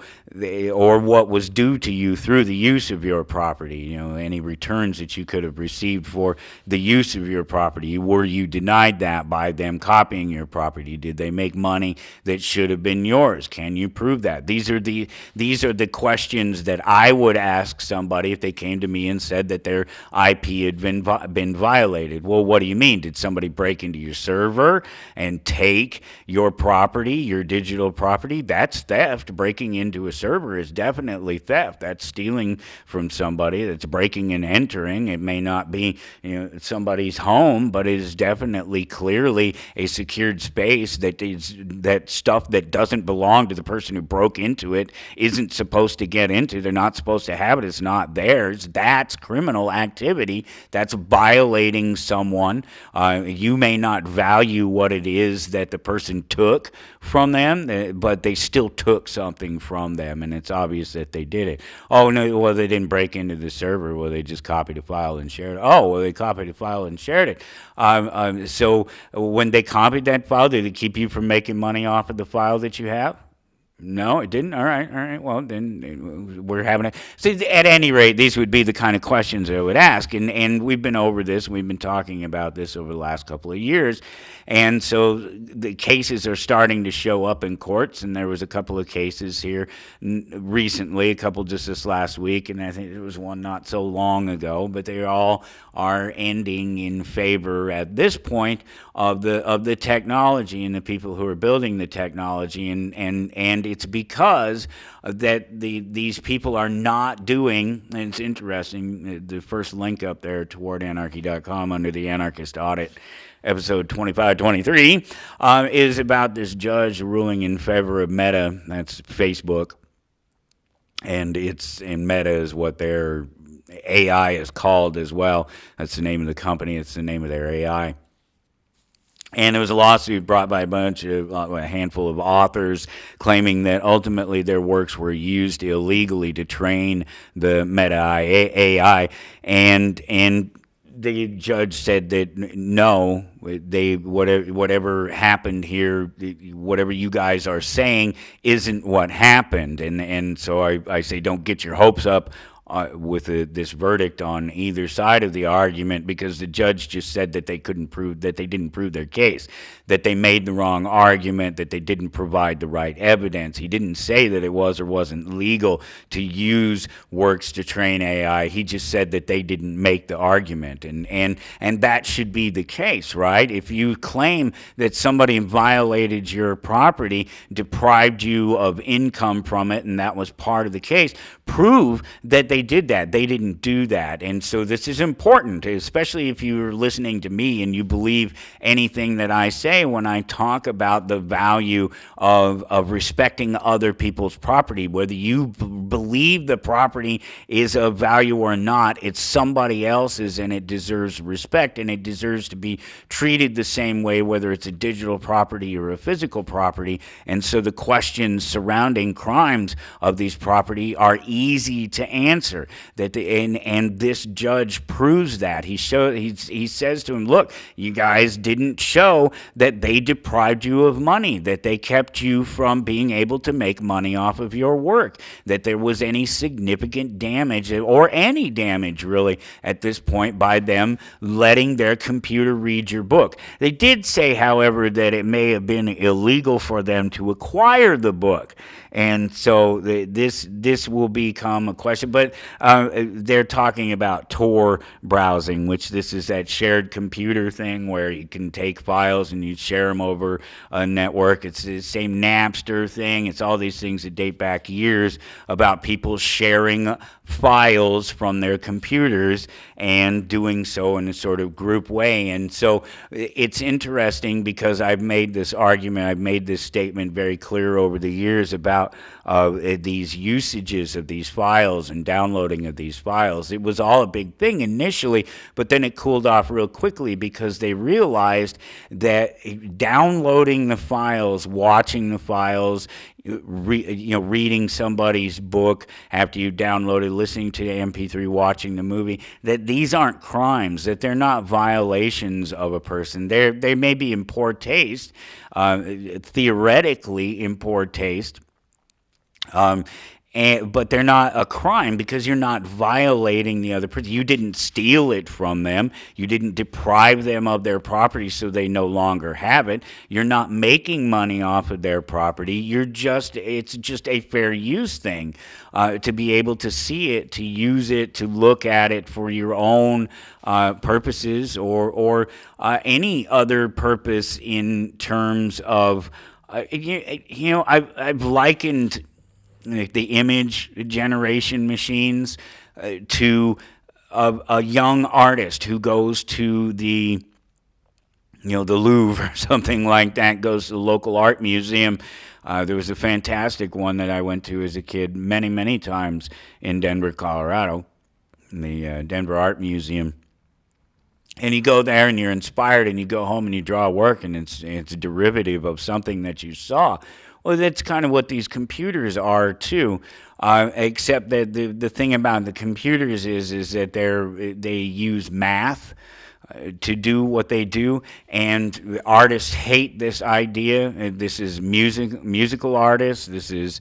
or what was due to you through the use of your property, any returns that you could have received for the use of your property. Were you denied that by them copying your property? Did they make money that should have been yours? Can you prove that? These are the questions that I would ask somebody if they came to me and said that their IP had been violated. Well, what do you mean? Did somebody break into your server and take your property, your digital property? That's theft. Breaking into a server is definitely theft. That's stealing from somebody. That's breaking and entering. It may not be somebody's home, but it is definitely clearly a secured space that stuff that doesn't belong to the person who broke into it isn't supposed to get into. They're not supposed to have it. It's not theirs. That's criminal activity. That's violating someone. You may not value what it is that the person took from them, but they still took something from them, and it's obvious that they did it. Oh, no, well, they didn't break into the server. Well, they just copied a file and shared it. Oh, well, they copied a file and shared it. So when they copied that file, did it keep you from making money off of the file that you have? No, it didn't. All right. Well, then we're having a. See, at any rate, these would be the kind of questions I would ask, and we've been over this. We've been talking about this over the last couple of years, and so the cases are starting to show up in courts. And there was a couple of cases here recently, a couple just this last week, and I think there was one not so long ago. But they all are ending in favor at this point of the technology and the people who are building the technology, and it's because that these people are not doing, and it's interesting, the first link up there toward anarchy.com under the Anarchist Audit, episode 2523, is about this judge ruling in favor of Meta, that's Facebook, and Meta is what their AI is called as well. That's the name of the company, it's the name of their AI. And there was a lawsuit brought by a handful of authors claiming that ultimately their works were used illegally to train the Meta AI, and the judge said that no, whatever happened here, whatever you guys are saying isn't what happened, and so I say don't get your hopes up with this verdict on either side of the argument, because the judge just said that they didn't prove their case, that they made the wrong argument, that they didn't provide the right evidence. He didn't say that it was or wasn't legal to use works to train AI. He just said that they didn't make the argument, and that should be the case, right? If you claim that somebody violated your property, deprived you of income from it, and that was part of the case, prove that they did that. They didn't do that. And so this is important, especially if you're listening to me and you believe anything that I say when I talk about the value of respecting other people's property. Whether you believe the property is of value or not, it's somebody else's, and it deserves respect, and it deserves to be treated the same way, whether it's a digital property or a physical property. And so the questions surrounding crimes of these property are easy to answer. And this judge proves that. He says to him, look, you guys didn't show that they deprived you of money, that they kept you from being able to make money off of your work, that there was any significant damage, or any damage really at this point, by them letting their computer read your book. They did say, however, that it may have been illegal for them to acquire the book. And so this will become a question, but they're talking about Tor browsing, which this is that shared computer thing where you can take files and you share them over a network. It's the same Napster thing. It's all these things that date back years about people sharing files from their computers and doing so in a sort of group way. And so it's interesting because I've made this argument, I've made this statement very clear over the years about these usages of these files and downloading of these files. It was all a big thing initially, but then it cooled off real quickly because they realized that downloading the files, watching the files, reading somebody's book after you downloaded, listening to the MP3, watching the movie, that these aren't crimes, that they're not violations of a person. They may be in poor taste, theoretically in poor taste, but they're not a crime because you're not violating the other person. You didn't steal it from them. You didn't deprive them of their property so they no longer have it. You're not making money off of their property. It's just a fair use thing, to be able to see it, to use it, to look at it for your own purposes or any other purpose in terms of, I've likened the image generation machines to a young artist who goes to the Louvre or something like that, goes to the local art museum. There was a fantastic one that I went to as a kid many, many times in Denver, Colorado, in the Denver Art Museum. And you go there and you're inspired, and you go home and you draw a work, and it's a derivative of something that you saw. Well, that's kind of what these computers are too, except that the thing about the computers is that they use math. to do what they do, and artists hate this idea. This is musical artists. This is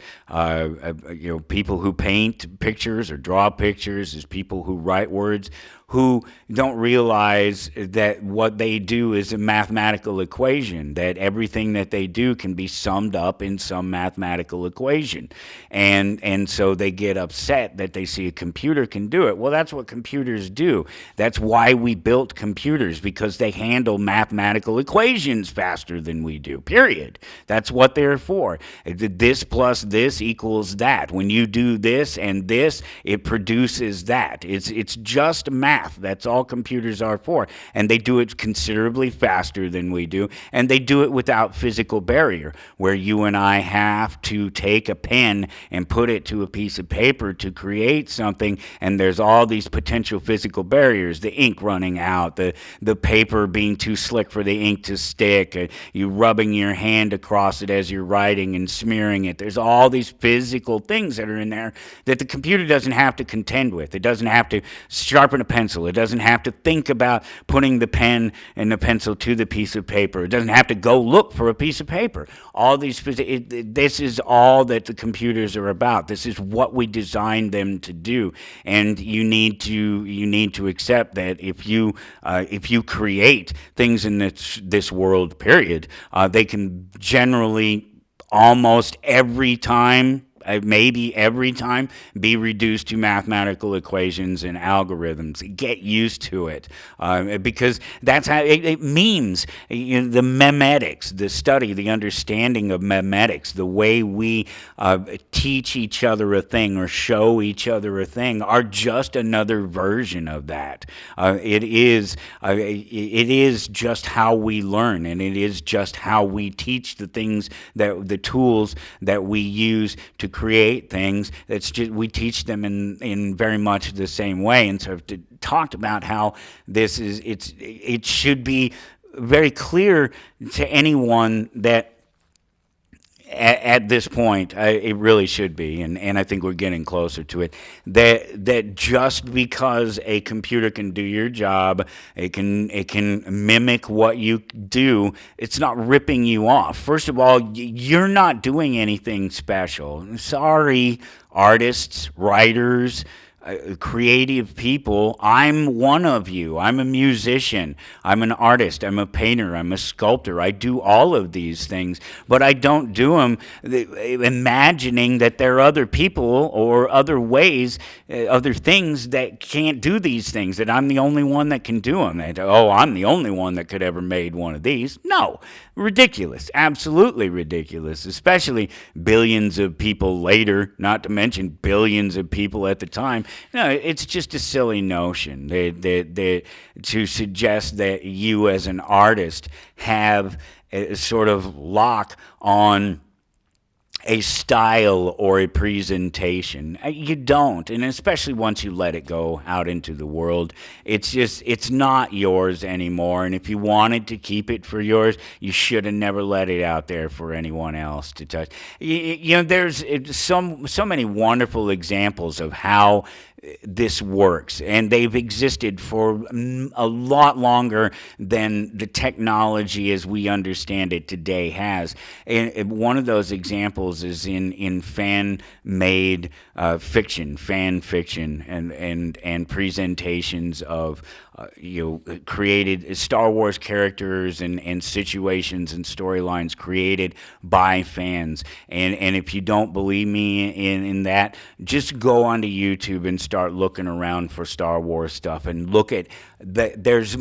people who paint pictures or draw pictures. Is people who write words, who don't realize that what they do is a mathematical equation, that everything that they do can be summed up in some mathematical equation. And so they get upset that they see a computer can do it. Well, that's what computers do. That's why we built computers, because they handle mathematical equations faster than we do, period. That's what they're for. This plus this equals that. When you do this and this, it produces that. It's just math. That's all computers are for. And they do it considerably faster than we do. And they do it without physical barrier, where you and I have to take a pen and put it to a piece of paper to create something. And there's all these potential physical barriers, the ink running out, the paper being too slick for the ink to stick, you rubbing your hand across it as you're writing and smearing it. There's all these physical things that are in there that the computer doesn't have to contend with. It doesn't have to sharpen a pencil. It doesn't have to think about putting the pen and the pencil to the piece of paper. It doesn't have to go look for a piece of paper. All these, this is all that the computers are about. This is what we designed them to do, and you need to accept that if you create things in this world, period, they can generally almost every time, maybe every time, be reduced to mathematical equations and algorithms. Get used to it, because that's how it means. The memetics, the study, the understanding of memetics, the way we teach each other a thing or show each other a thing, are just another version of that. It is just how we learn, and it is just how we teach the things, that the tools that we use to create things. It's just, we teach them in very much the same way. And so I've talked about how this is, it should be very clear to anyone that at this point, it really should be, and I think we're getting closer to it, that just because a computer can do your job, it can mimic what you do, it's not ripping you off. First of all, you're not doing anything special. Sorry, artists, writers, creative people. I'm one of you. I'm a musician. I'm an artist. I'm a painter. I'm a sculptor. I do all of these things, but I don't do them imagining that there are other people or other ways, other things that can't do these things, that I'm the only one that can do them. That, oh, I'm the only one that could ever made one of these. No, ridiculous. Absolutely ridiculous, especially billions of people later, not to mention billions of people at the time. No, it's just a silly notion to suggest that you as an artist have a sort of lock on a style or a presentation. You don't, and especially once you let it go out into the world, it's not yours anymore. And if you wanted to keep it for yours, you should have never let it out there for anyone else to touch. There's so many wonderful examples of how this works, and they've existed for a lot longer than the technology as we understand it today has. And one of those examples is in fan-made fiction, fan fiction, and presentations of created Star Wars characters and situations and storylines created by fans. And if you don't believe me in that, just go onto YouTube and start looking around for Star Wars stuff and look at there's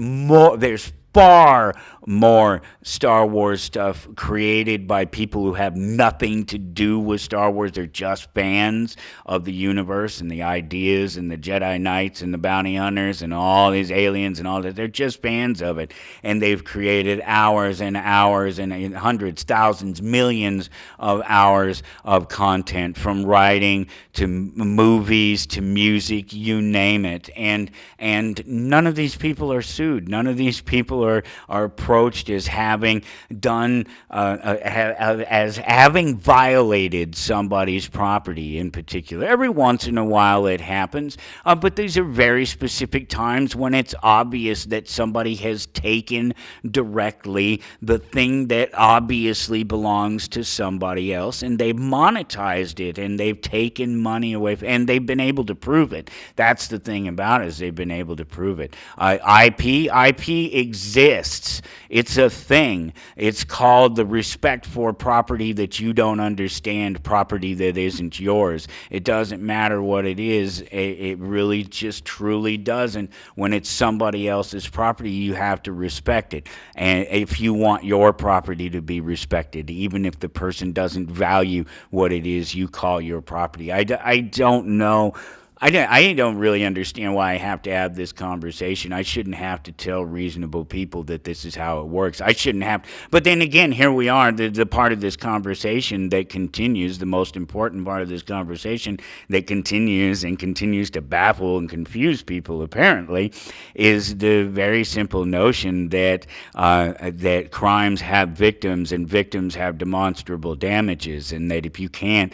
far more Star Wars stuff created by people who have nothing to do with Star Wars. They're just fans of the universe and the ideas and the Jedi Knights and the bounty hunters and all these aliens and all that. They're just fans of it. And they've created hours and hours and hundreds, thousands, millions of hours of content, from writing to movies to music, you name it. And none of these people are sued. None of these people are approached as having done, as having violated somebody's property in particular. Every once in a while it happens, but these are very specific times when it's obvious that somebody has taken directly the thing that obviously belongs to somebody else, and they've monetized it, and they've taken money away, and they've been able to prove it. That's the thing about it, is they've been able to prove it. IP exists. It's a thing. It's called the respect for property that you don't understand, property that isn't yours. It doesn't matter what it is. It really just truly doesn't. When it's somebody else's property, you have to respect it. And if you want your property to be respected, even if the person doesn't value what it is you call your property. I don't know. I don't really understand why I have to have this conversation. I shouldn't have to tell reasonable people that this is how it works. I shouldn't have. But then again, here we are, the part of this conversation that continues, the most important part of this conversation that continues and continues to baffle and confuse people, apparently, is the very simple notion that that crimes have victims and victims have demonstrable damages, and that if you can't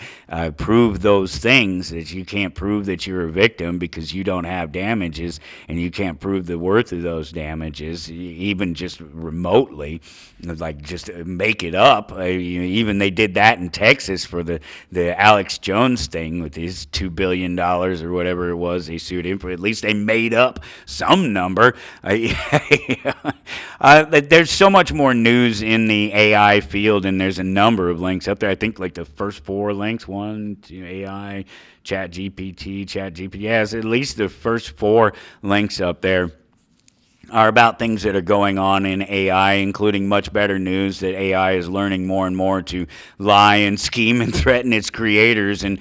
prove those things, that you can't prove that you're a victim because you don't have damages, and you can't prove the worth of those damages, even just remotely, like just make it up. Even they did that in Texas for the Alex Jones thing with his $2 billion or whatever it was they sued him for. At least they made up some number. There's so much more news in the AI field, and there's a number of links up there. I think like the first 4 links, 1, 2, AI, ChatGPT, yes, at least the first 4 links up there are about things that are going on in AI, including much better news that AI is learning more and more to lie and scheme and threaten its creators. And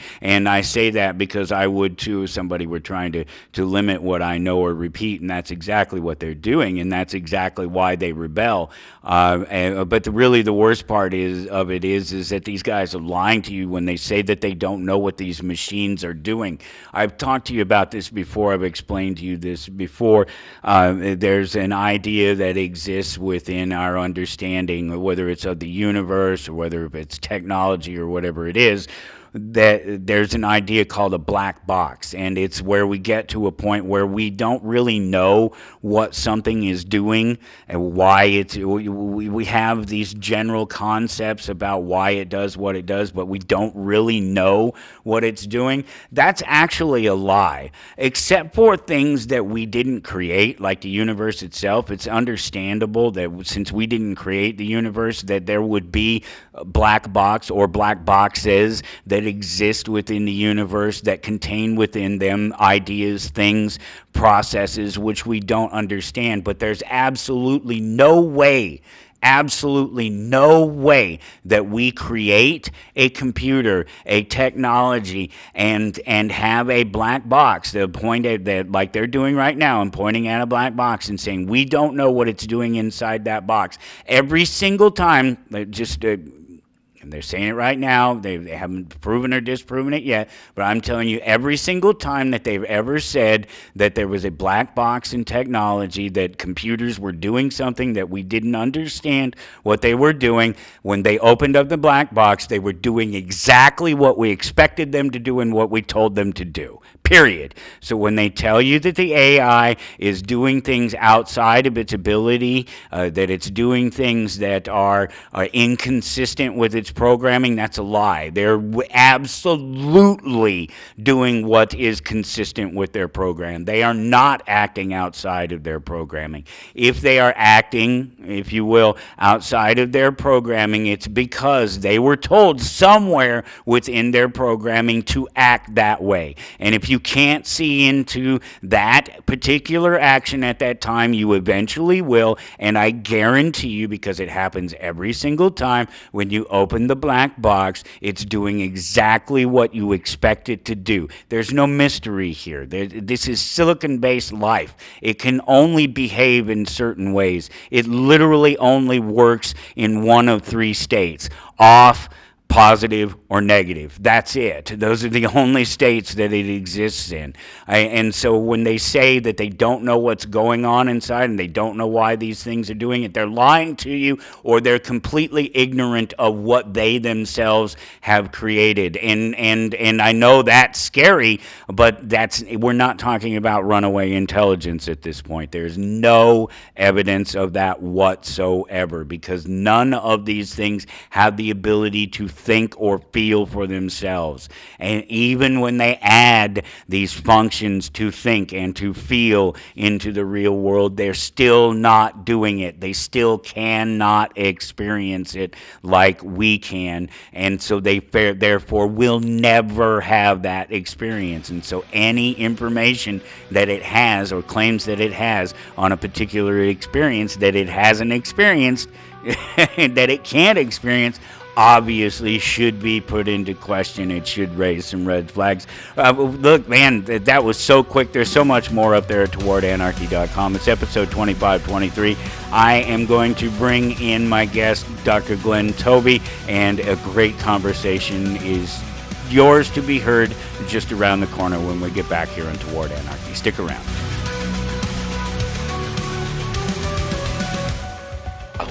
I say that because I would too if somebody were trying to limit what I know or repeat, and that's exactly what they're doing, and that's exactly why they rebel. But really the worst part is that these guys are lying to you when they say that they don't know what these machines are doing. I've talked to you about this before. I've explained to you this before. There's an idea that exists within our understanding, whether it's of the universe or whether it's technology or whatever it is, that there's an idea called a black box, and it's where we get to a point where we don't really know what something is doing and why it's. We have these general concepts about why it does what it does, but we don't really know what it's doing. That's actually a lie, except for things that we didn't create, like the universe itself. It's understandable that since we didn't create the universe, that there would be a black box or black boxes that exist within the universe that contain within them ideas, things, processes which we don't understand. But there's absolutely no way that we create a computer, a technology, and have a black box that point at that, like they're doing right now, and pointing at a black box and saying we don't know what it's doing inside that box. Every single time, and they're saying it right now. They haven't proven or disproven it yet. But I'm telling you, every single time that they've ever said that there was a black box in technology, that computers were doing something that we didn't understand what they were doing, when they opened up the black box, they were doing exactly what we expected them to do and what we told them to do. Period. So when they tell you that the AI is doing things outside of its ability, that it's doing things that are inconsistent with its programming, that's a lie. They're absolutely doing what is consistent with their program. They are not acting outside of their programming. If they are acting, if you will, outside of their programming, it's because they were told somewhere within their programming to act that way. And if you can't see into that particular action at that time, you eventually will. And I guarantee you, because it happens every single time, when you open the black box, it's doing exactly what you expect it to do. There's no mystery here. This is silicon-based life. It can only behave in certain ways. It literally only works in one of 3 states: off, positive or negative. That's it. Those are the only states that it exists in. And so when they say that they don't know what's going on inside and they don't know why these things are doing it, they're lying to you, or they're completely ignorant of what they themselves have created. And I know that's scary, but we're not talking about runaway intelligence at this point. There's no evidence of that whatsoever, because none of these things have the ability to think or feel for themselves. And even when they add these functions to think and to feel into the real world, they're still not doing it. They still cannot experience it like we can. And so they therefore will never have that experience. And so any information that it has or claims that it has on a particular experience that it hasn't experienced, that it can't experience, obviously should be put into question. It should raise some red flags. Look, man, that was so quick. There's so much more up there at towardanarchy.com. It's episode 2523. I am going to bring in my guest, Dr. Glenn Toby, and a great conversation is yours to be heard just around the corner when we get back here on Toward Anarchy. Stick around.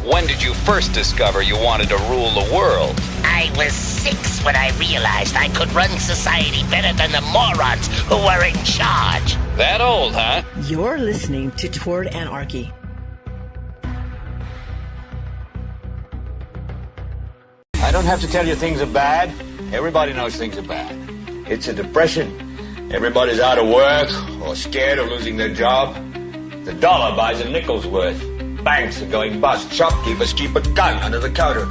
When did you first discover you wanted to rule the world? I was 6 when I realized I could run society better than the morons who were in charge. That old, huh? You're listening to Toward Anarchy. I don't have to tell you things are bad. Everybody knows things are bad. It's a depression. Everybody's out of work or scared of losing their job. The dollar buys a nickel's worth. Banks are going bust. Shopkeepers keep a gun under the counter.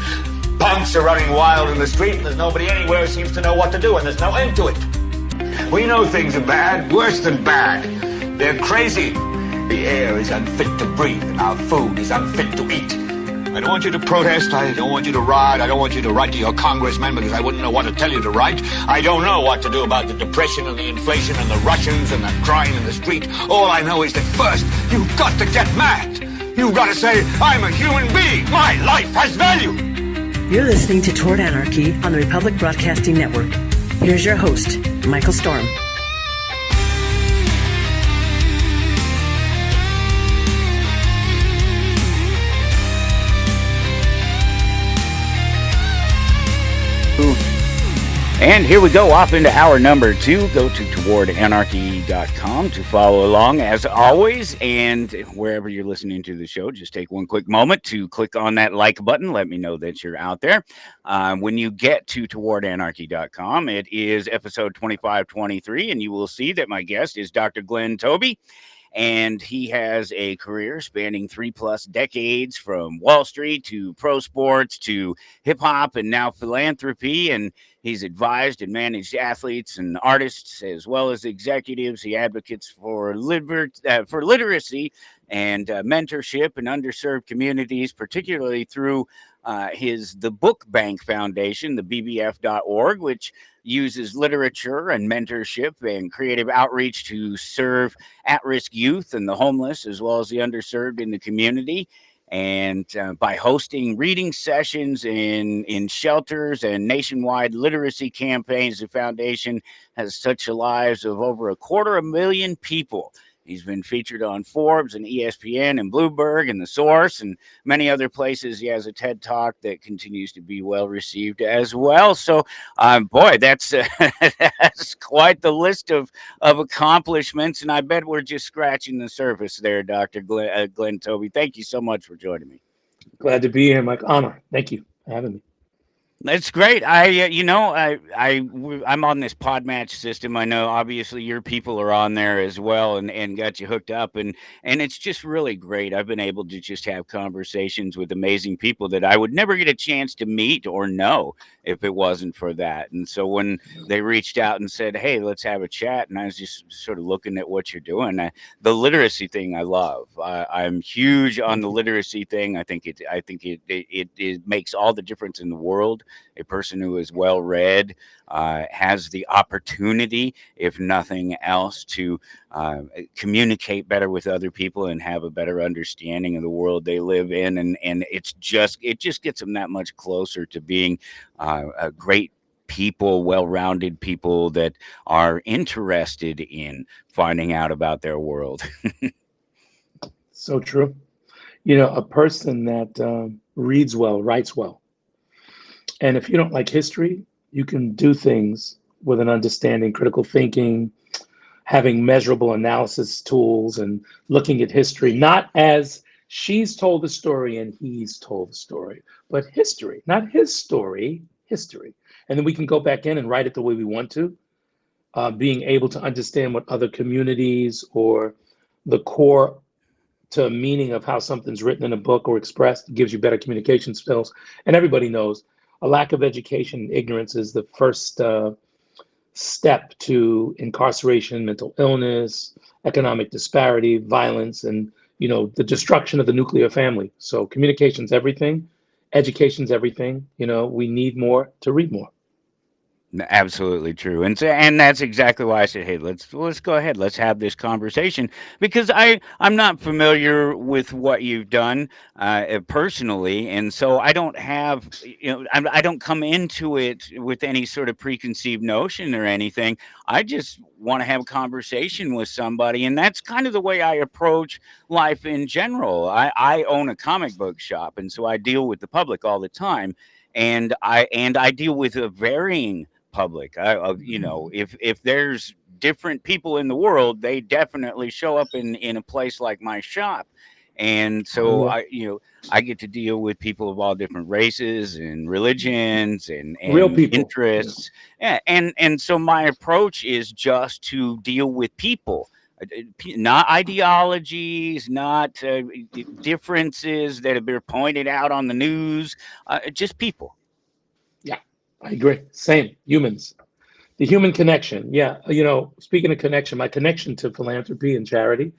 Punks are running wild in the street, and there's nobody anywhere who seems to know what to do, and there's no end to it. We know things are bad, worse than bad. They're crazy. The air is unfit to breathe, and our food is unfit to eat. I don't want you to protest. I don't want you to riot. I don't want you to write to your congressman, because I wouldn't know what to tell you to write. I don't know what to do about the depression and the inflation and the Russians and the crying in the street. All I know is that first, you've got to get mad. You've got to say, I'm a human being. My life has value. You're listening to Toward Anarchy on the Republic Broadcasting Network. Here's your host, Michael Storm. And here we go, off into hour number 2. Go to towardanarchy.com to follow along as always. And wherever you're listening to the show, just take one quick moment to click on that like button. Let me know that you're out there. When you get to towardanarchy.com, it is episode 2523, and you will see that my guest is Dr. Glenn Toby. And he has a career spanning 3+ decades, from Wall Street to pro sports to hip hop and now philanthropy. And he's advised and managed athletes and artists as well as executives. He advocates for literacy and mentorship in underserved communities, particularly through the Book Bank Foundation, the bbf.org, which uses literature and mentorship and creative outreach to serve at-risk youth and the homeless, as well as the underserved in the community. And by hosting reading sessions in shelters and nationwide literacy campaigns, the foundation has touched the lives of over 250,000 people. He's been featured on Forbes and ESPN and Bloomberg and The Source and many other places. He has a TED Talk that continues to be well received as well. So, boy, that's quite the list of accomplishments. And I bet we're just scratching the surface there, Dr. Glenn Toby. Thank you so much for joining me. Glad to be here, Mike. Honor. Thank you for having me. That's great. I'm on this Podmatch system. I know obviously your people are on there as well and got you hooked up, and it's just really great. I've been able to just have conversations with amazing people that I would never get a chance to meet or know if it wasn't for that. And so when they reached out and said, "Hey, let's have a chat," and I was just sort of looking at what you're doing, the literacy thing I love. I'm huge on the literacy thing. I think it makes all the difference in the world. a person who is well read has the opportunity, if nothing else, to communicate better with other people and have a better understanding of the world they live in, and it just gets them that much closer to being a great people, well-rounded people that are interested in finding out about their world. So true. You know, a person that reads well writes well. And if you don't like history, you can do things with an understanding, critical thinking, having measurable analysis tools, and looking at history, not as she's told the story and he's told the story, but history, not his story, history. And then we can go back in and write it the way we want to, being able to understand what other communities or the core to a meaning of how something's written in a book or expressed gives you better communication skills. And everybody knows a lack of education and ignorance is the first step to incarceration, mental illness, economic disparity, violence, and the destruction of the nuclear family. So communication's everything, education's everything. We need more to read more. Absolutely true, and that's exactly why I said, hey, let's go ahead, let's have this conversation, because I'm not familiar with what you've done personally, and so I don't have, I don't come into it with any sort of preconceived notion or anything. I just want to have a conversation with somebody, and that's kind of the way I approach life in general. I own a comic book shop, and so I deal with the public all the time, and I deal with a varying public. If there's different people in the world, they definitely show up in a place like my shop, and so I get to deal with people of all different races and religions Real and people. interests. Yeah, and so my approach is just to deal with people, not ideologies, not differences that have been pointed out on the news, just people. Yeah, I agree. Same. Humans. The human connection. Yeah. Speaking of connection, my connection to philanthropy and charity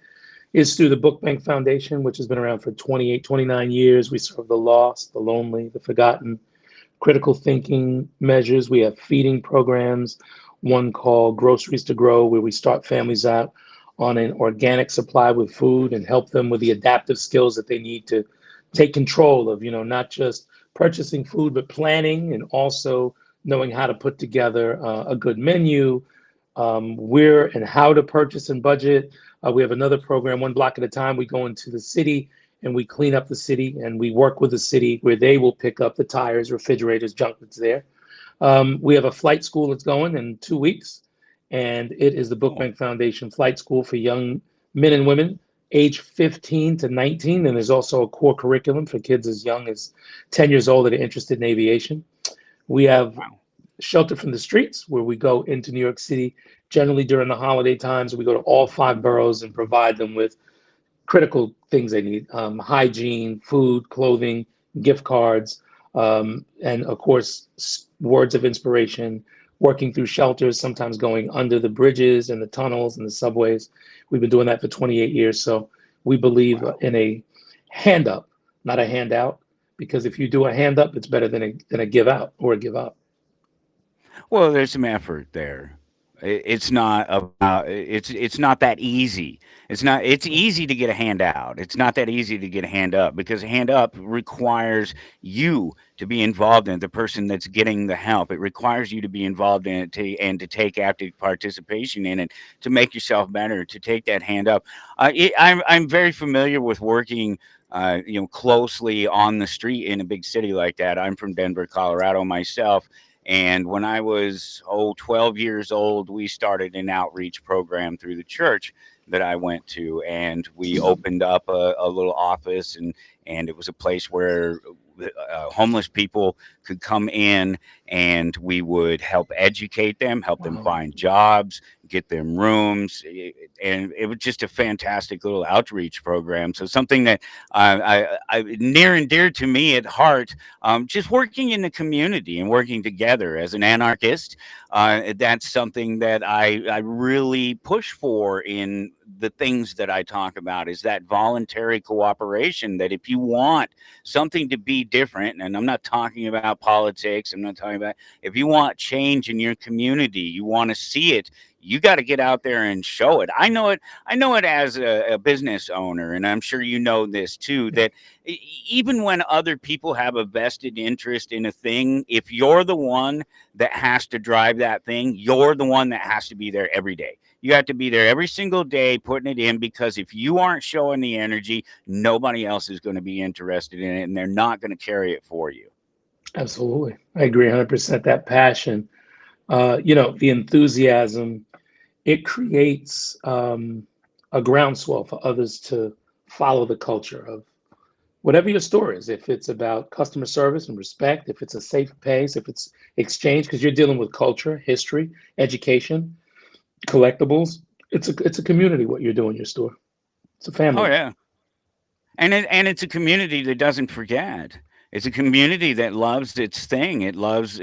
is through the Book Bank Foundation, which has been around for 28, 29 years. We serve the lost, the lonely, the forgotten, critical thinking measures. We have feeding programs, one called Groceries to Grow, where we start families out on an organic supply with food and help them with the adaptive skills that they need to take control of, not just purchasing food, but planning and also knowing how to put together a good menu, where and how to purchase and budget. We have another program, One Block at a Time. We go into the city and we clean up the city, and we work with the city where they will pick up the tires, refrigerators, junk that's there. We have a flight school that's going in 2 weeks, and it is the Book Bank Foundation Flight School for young men and women age 15 to 19. And there's also a core curriculum for kids as young as 10 years old that are interested in aviation. We have Shelter from the Streets, where we go into New York City, generally during the holiday times. We go to all 5 boroughs and provide them with critical things they need: hygiene, food, clothing, gift cards, and of course, words of inspiration, working through shelters, sometimes going under the bridges and the tunnels and the subways. We've been doing that for 28 years. So we believe in a hand up, not a handout, because if you do a hand up, it's better than a give out or a give up. Well, there's some effort there. It's not about it's not that easy. It's easy to get a hand out. It's not that easy to get a hand up, because a hand up requires you to be involved in it, the person that's getting the help. It requires you to be involved in it and to take active participation in it, to make yourself better, to take that hand up. I'm very familiar with working closely on the street in a big city like that. I'm from Denver, Colorado myself. And when I was 12 years old, we started an outreach program through the church that I went to, and we opened up a little office, and it was a place where homeless people could come in, and we would help educate them, help them find jobs, get them rooms, and it was just a fantastic little outreach program. So something that I near and dear to me at heart, just working in the community and working together as an anarchist. That's something that I really push for in the things that I talk about, is that voluntary cooperation. That if you want something to be different, and I'm not talking about politics, I'm not talking about, if you want change in your community, you want to see it, you got to get out there and show it. I know it as a business owner, and I'm sure you know this too, that even when other people have a vested interest in a thing, if you're the one that has to drive that thing, you're the one that has to be there every day. You have to be there every single day putting it in, because if you aren't showing the energy, nobody else is going to be interested in it, and they're not going to carry it for you. Absolutely. I agree 100%. That passion, the enthusiasm, it creates a groundswell for others to follow the culture of whatever your store is. If it's about customer service and respect, if it's a safe pace, if it's exchange, because you're dealing with culture, history, education, collectibles. It's a community. What you're doing in your store, it's a Oh family. yeah. And it's a community that doesn't forget. It's a community that loves its thing. It loves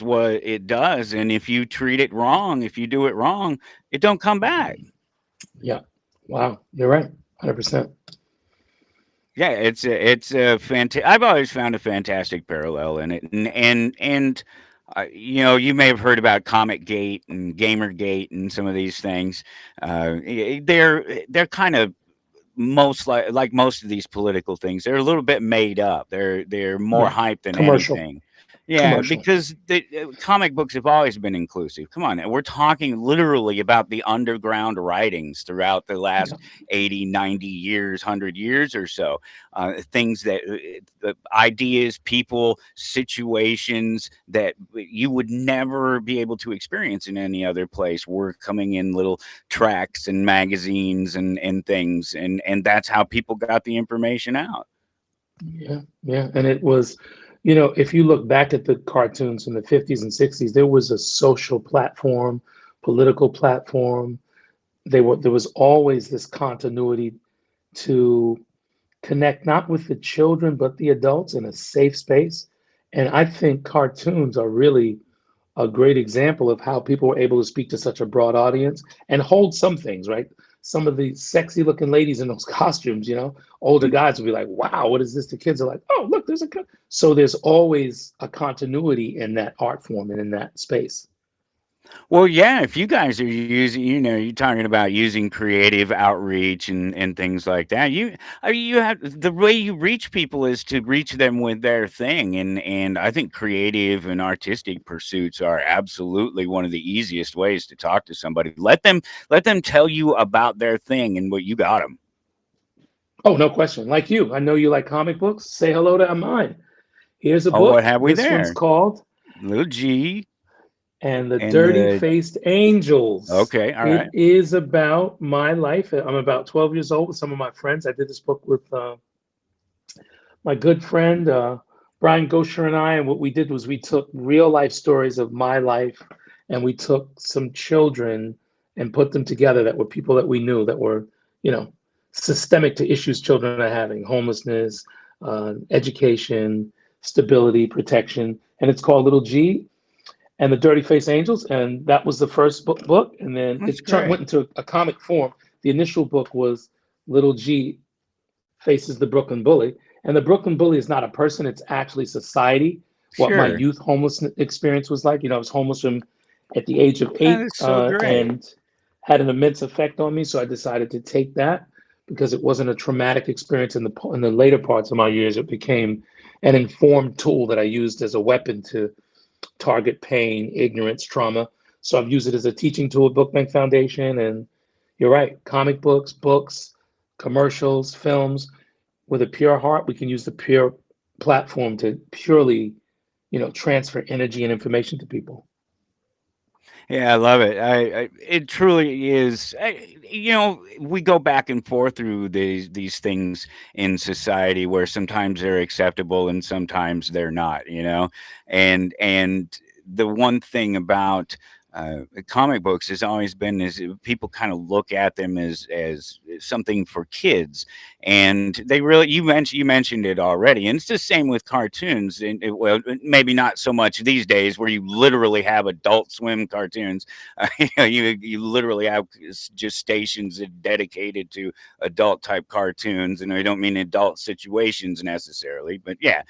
what it does. And if you treat it wrong, if you do it wrong, it don't come back. Yeah. Wow. You're right. 100%. Yeah, it's a fantastic. I've always found a fantastic parallel in it, and you may have heard about Comic Gate and Gamergate and some of these things. They're kind of most like most of these political things, they're a little bit made up. They're more Yeah. hype than Commercial. anything. Yeah, Commercial. because the comic books have always been inclusive. Come on, we're talking literally about the underground writings throughout the Yeah. last 80, 90 years, 100 years or so. Things that the ideas, people, situations that you would never be able to experience in any other place were coming in little tracks and magazines and things, and that's how people got the information out. Yeah. Yeah. And it was, if you look back at the cartoons from the 50s and 60s, there was a social platform, political platform. There was always this continuity to connect not with the children but the adults in a safe space. And I think cartoons are really a great example of how people were able to speak to such a broad audience and hold some things, right? Some of the sexy looking ladies in those costumes, older guys will be like, wow, what is this? The kids are like, oh, look, so there's always a continuity in that art form and in that space. Well, yeah, if you guys are using, you're talking about using creative outreach and things like that. You have, the way you reach people is to reach them with their thing, and I think creative and artistic pursuits are absolutely one of the easiest ways to talk to somebody. Let them tell you about their thing and what you got them. Oh, no question. Like you, I know you like comic books. Say hello to mine. Here's a Oh, what book. have we This one's there? called Little G And the and Dirty the Faced Angels. okay, all It right. is about my life. I'm about 12 years old with some of my friends. I did this book with my good friend Brian Gosher and I. And what we did was we took real life stories of my life and we took some children and put them together that were people that we knew that were, you know, systemic to issues children are having: homelessness, education, stability, protection. And it's called Little G and the Dirty Face Angels, and that was the first book. And then That's it went great. into a comic form. The initial book was Little G Faces the Brooklyn Bully, and the Brooklyn Bully is not a person; it's actually society. What my Sure. youth homeless experience was like. I was homeless from at the age of That 8, is so great. and had an immense effect on me. So I decided to take that because it wasn't a traumatic experience in the later parts of my years. It became an informed tool that I used as a weapon to target pain, ignorance, trauma. So I've used it as a teaching tool at Book Bank Foundation. And you're right, comic books, commercials, films. With a pure heart, we can use the pure platform to purely, transfer energy and information to people. Yeah, I love it. It truly is. We go back and forth through these things in society where sometimes they're acceptable and sometimes they're not. And the one thing about comic books has always been is people kind of look at them as something for kids, and they really you mentioned it already, and it's the same with cartoons. And well, maybe not so much these days, where you literally have Adult Swim cartoons. You literally have just stations that dedicated to adult type cartoons, and I don't mean adult situations necessarily, but yeah,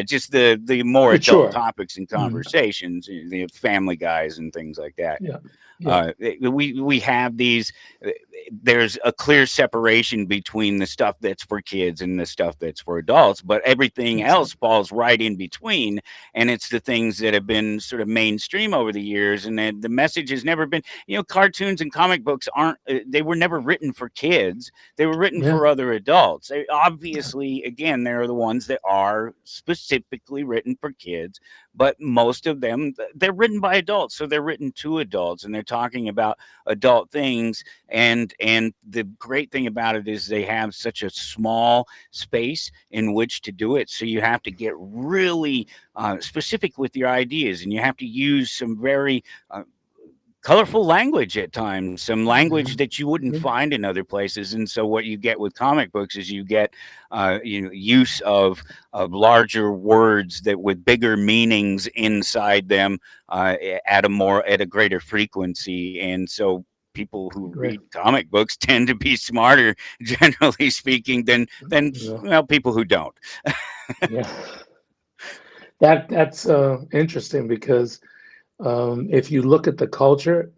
just the more adult Mature. topics and Mm. conversations, the Family Guys and things like that. Yeah. Yeah. We have these. There's a clear separation between the stuff that's for kids and the stuff that's for adults, but everything That's else falls right in between, and it's the things that have been sort of mainstream over the years, and the message has never been. Cartoons and comic books aren't. They were never written for kids. They were written Yeah. for other adults. Obviously, again, there are the ones that are specifically written for kids, but most of them, they're written by adults, so they're written to adults, and they're talking about adult things. And the great thing about it is they have such a small space in which to do it, so you have to get really specific with your ideas, and you have to use some very colorful language at times, some language that you wouldn't Mhm. find in other places. And so what you get with comic books is you get use of larger words that with bigger meanings inside them at a greater frequency. And so people who Agree. read comic books tend to be smarter, generally speaking, than Yeah. well, people who don't. Yeah. That's interesting because if you look at the culture,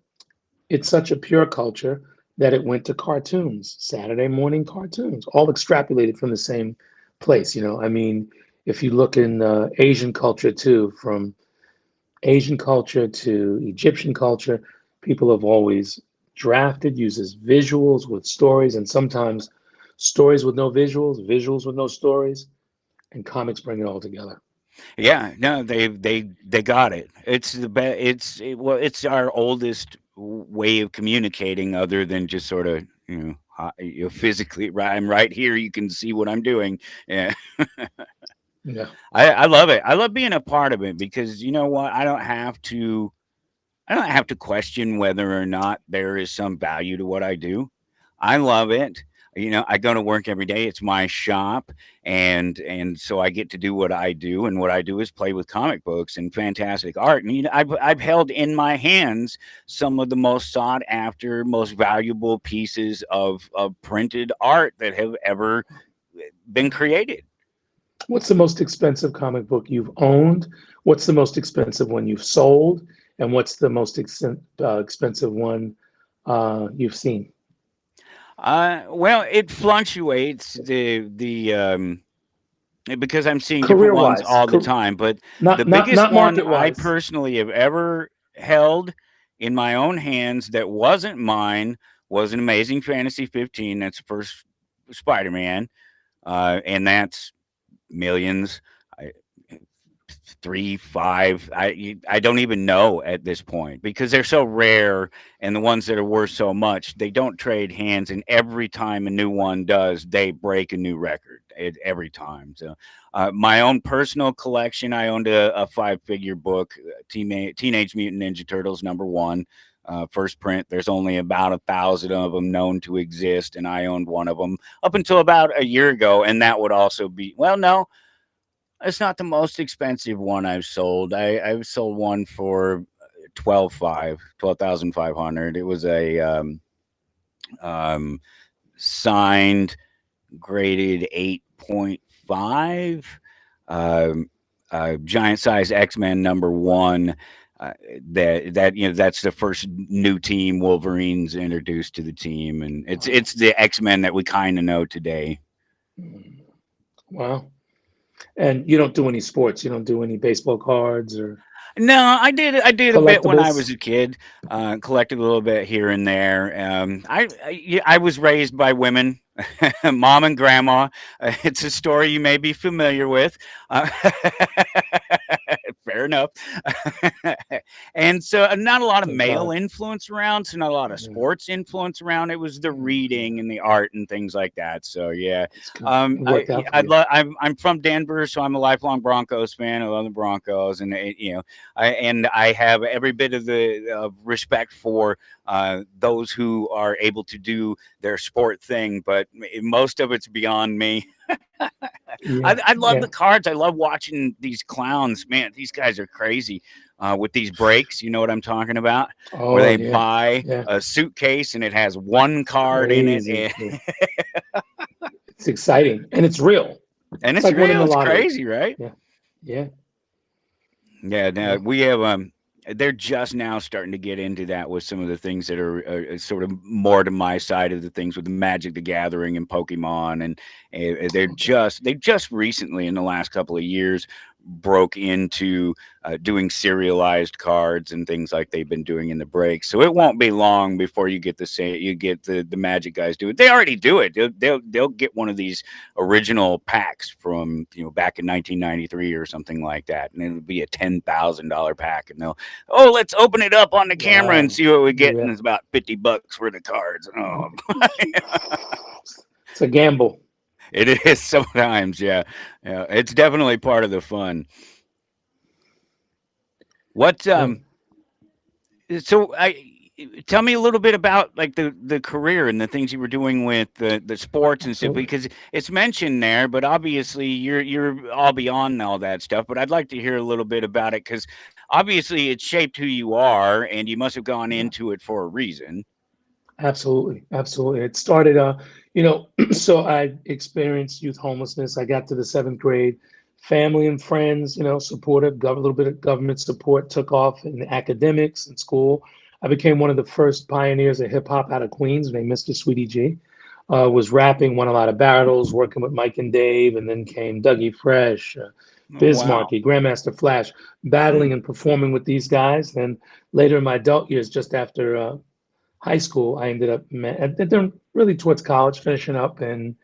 it's such a pure culture that it went to cartoons, Saturday morning cartoons, all extrapolated from the same place. I mean, if you look in Asian culture too, from Asian culture to Egyptian culture, people have always drafted, uses visuals with stories, and sometimes stories with no visuals, visuals with no stories, and comics bring it all together. Yeah, no, they got it. It's the best. Well, it's our oldest way of communicating, other than just sort of physically. Right, I'm right here. You can see what I'm doing. Yeah, Yeah. I love it. I love being a part of it because you know what? I don't have to. I don't have to question whether or not there is some value to what I do. I love it. I go to work every day. It's my shop, and so I get to do what I do, and what I do is play with comic books and fantastic art. And I've held in my hands some of the most sought after, most valuable pieces of printed art that have ever been created. What's the most expensive comic book you've owned? What's the most expensive one you've sold? And what's the most expensive one you've seen? Well, it fluctuates because I'm seeing different Career ones wise, all the time. But the not biggest one market I wise. personally have ever held in my own hands that wasn't mine was an Amazing Fantasy 15. That's the first Spider-Man, and that's millions. I, 3, 5. I don't even know at this point because they're so rare, and the ones that are worth so much, they don't trade hands. And every time a new one does, they break a new record every time. So, my own personal collection, I owned a 5-figure book, Teenage Mutant Ninja Turtles #1. First print. There's only about 1,000 of them known to exist, and I owned one of them up until about a year ago. And that would also be, well, no, it's not the most expensive one I've sold. I've sold one for 12,500. It was a um, signed, graded 8.5, giant size X-Men #1. That's the first new team Wolverine's introduced to the team, and it's the X-Men that we kind of know today. Wow. And you don't do any sports. You don't do any baseball cards or No, I did a bit when I was collectibles. a kid. Collected a little bit here and there. I was raised by women, mom and grandma. It's a story you may be familiar with. Fair enough. And so not a lot of Thank male God. influence around, so not a lot of Yeah. sports influence around. It was the reading and the art and things like that. So yeah, It's good. It worked out for I you. love. I'm from Denver, so I'm a lifelong Broncos fan. I love the Broncos, and I have every bit of the respect for those who are able to do their sport thing, but most of it's beyond me. Yeah, I love yeah. the cards. I love watching these clowns. Man, these guys are crazy with these breaks. You know what I'm talking about? Where Oh they yeah, buy yeah. a suitcase and it has one It's card in it, crazy. It's exciting and it's real. and It's it's like winning real. the It's lottery. crazy, right? Yeah, yeah, Yeah. Now yeah. we have they're just now starting to get into that with some of the things that are sort of more to my side of the things with the Magic the Gathering and Pokemon, and Okay. they just recently in the last couple of years broke into doing serialized cards and things like they've been doing in the breaks. So it won't be long before you get the Magic guys do it. They already do it. They'll get one of these original packs from back in 1993 or something like that, and it'll be a $10,000 pack, and they'll let's open it up on the camera and Wow. see what we get, Yeah. and it's about $50 worth of cards. Oh, It's a gamble. it is sometimes, yeah, yeah. It's definitely part of the fun. What Yeah. so I tell me a little bit about like the career and the things you were doing with the sports and stuff, Absolutely. because it's mentioned there, but obviously you're all beyond all that stuff. But I'd like to hear a little bit about it, because obviously it shaped who you are, and you must have gone Yeah. into it for a reason. Absolutely. Absolutely. It started, so I experienced youth homelessness. I got to the seventh grade. Family and friends, supportive, a little bit of government support took off in academics and school. I became one of the first pioneers of hip hop out of Queens named Mr. Sweetie G. Was rapping, won a lot of battles, working with Mike and Dave, and then came Dougie Fresh, Oh Biz wow. Markie, Grandmaster Flash, Hmm. battling and performing with these guys. Then later in my adult years, just after high school, I ended up really towards college, finishing up and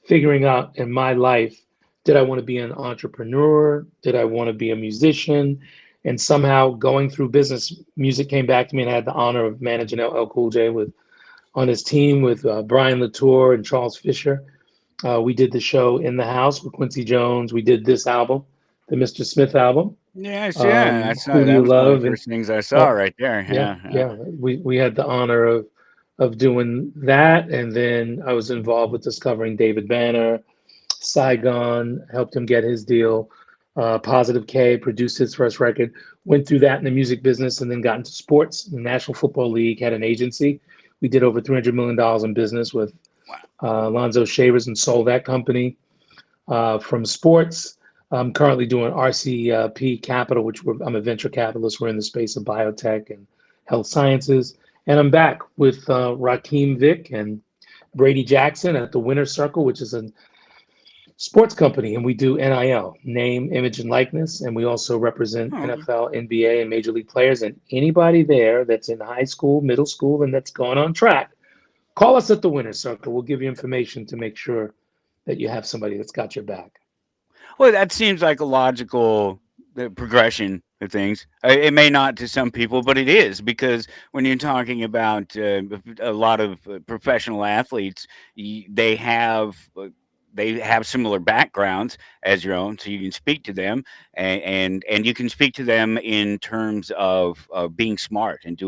figuring out in my life, did I want to be an entrepreneur? Did I want to be a musician? And somehow going through business, music came back to me, and I had the honor of managing LL Cool J with on his team with Brian Latour and Charles Fisher. We did the show In the House with Quincy Jones. We did this album, the Mr. Smith album, Yes, yeah. I saw Who Do that You was one of the Love? And first things I saw uh, right there. yeah, Yeah, yeah. yeah, we had the honor of doing that, and then I was involved with discovering David Banner, Saigon, helped him get his deal. Positive K produced his first record, went through that in the music business, and then got into sports. The National Football League had an agency. We did over $300 million in business with Wow. Lonzo Shavers and sold that company. From sports, I'm currently doing RCP Capital, I'm a venture capitalist. We're in the space of biotech and health sciences. And I'm back with Rakeem Vick and Brady Jackson at the Winner Circle, which is a sports company. And we do NIL, name, image, and likeness. And we also represent Oh, okay. NFL, NBA, and Major League players. And anybody there that's in high school, middle school, and that's going on track, call us at the Winner Circle. We'll give you information to make sure that you have somebody that's got your back. Well, that seems like a logical progression of things. It may not to some people, but it is, because when you're talking about a lot of professional athletes, they have similar backgrounds as your own, so you can speak to them, and you can speak to them in terms of being smart and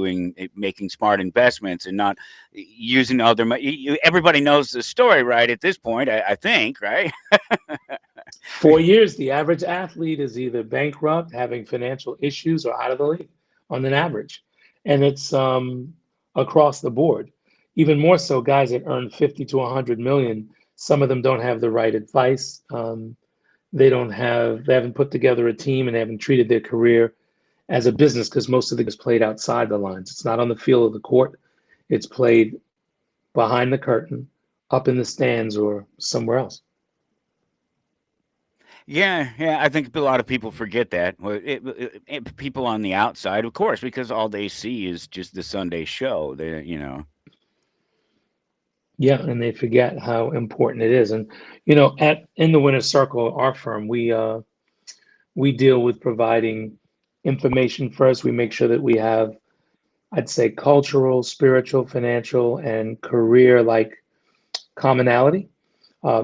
making smart investments and not using other. Everybody knows the story, right? At this point, I think, right? 4 years, the average athlete is either bankrupt, having financial issues, or out of the league on an average. And it's across the board. Even more so, guys that earn 50 to 100 million, some of them don't have the right advice. They haven't put together a team, and they haven't treated their career as a business, because most of it is played outside the lines. It's not on the field of the court. It's played behind the curtain, up in the stands, or somewhere else. Yeah, yeah, I think a lot of people forget that. Well, people on the outside, of course, because all they see is just the Sunday show. Yeah, and they forget how important it is. And at in the Winner's Circle, our firm, we deal with providing information first. We make sure that we have, I'd say, cultural, spiritual, financial, and career like commonality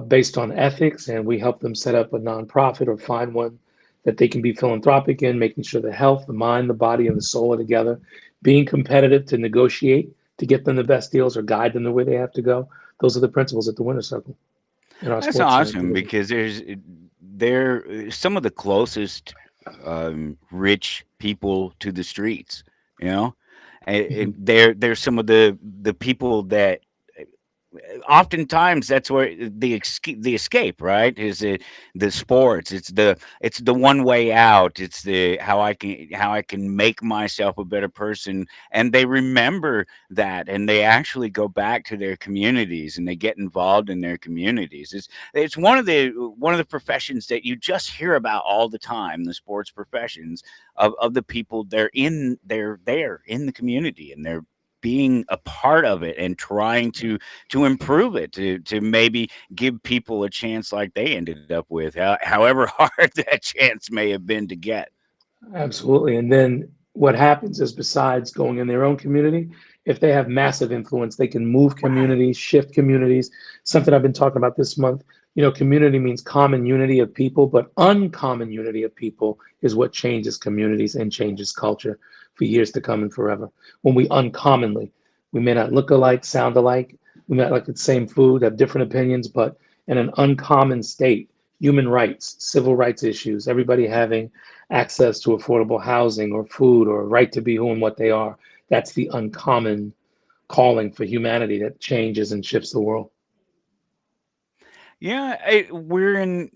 based on ethics. And we help them set up a nonprofit or find one that they can be philanthropic in, making sure the health, the mind, the body, and the soul are together, being competitive to negotiate to get them the best deals or guide them the way they have to go. Those are the principles at the Winter Circle in our That's sports awesome division. because they're some of the closest rich people to the streets. You know, and Mhm. they're some of the people that oftentimes that's where the escape, right, is it the sports, it's the one way out, it's the how I can make myself a better person, and they remember that, and they actually go back to their communities and they get involved in their communities. It's one of the professions that you just hear about all the time, the sports professions of the people they're there in the community, and they're being a part of it and trying to improve it, to maybe give people a chance like they ended up with, however hard that chance may have been to get. Absolutely. And then what happens is, besides going in their own community, if they have massive influence, they can move Right. communities, shift communities. Something I've been talking about this month. Community means common unity of people, but uncommon unity of people is what changes communities and changes culture for years to come and forever. When we uncommonly, we may not look alike, sound alike, we might like the same food, have different opinions, but in an uncommon state, human rights, civil rights issues, everybody having access to affordable housing or food or right to be who and what they are. That's the uncommon calling for humanity that changes and shifts the world. Yeah, we're in.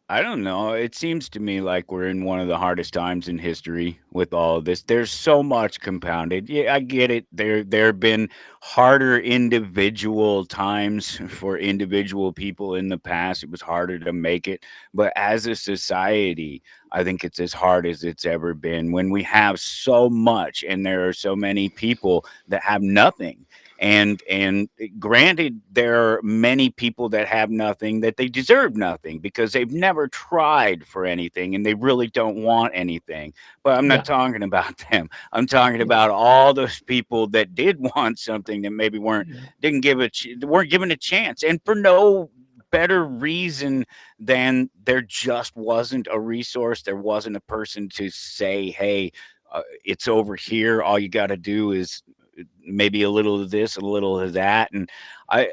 I don't know. It seems to me like we're in one of the hardest times in history with all of this. There's so much compounded. Yeah, I get it. There have been harder individual times for individual people in the past. It was harder to make it. But as a society, I think it's as hard as it's ever been when we have so much and there are so many people that have nothing. And granted, there are many people that have nothing that they deserve nothing because they've never tried for anything and they really don't want anything. But I'm not Yeah, talking about them. I'm talking yeah, about all those people that did want something that maybe yeah, weren't given a chance, and for no better reason than there just wasn't a resource. There wasn't a person to say, "Hey, it's over here. All you got to do is maybe a little of this, a little of that." And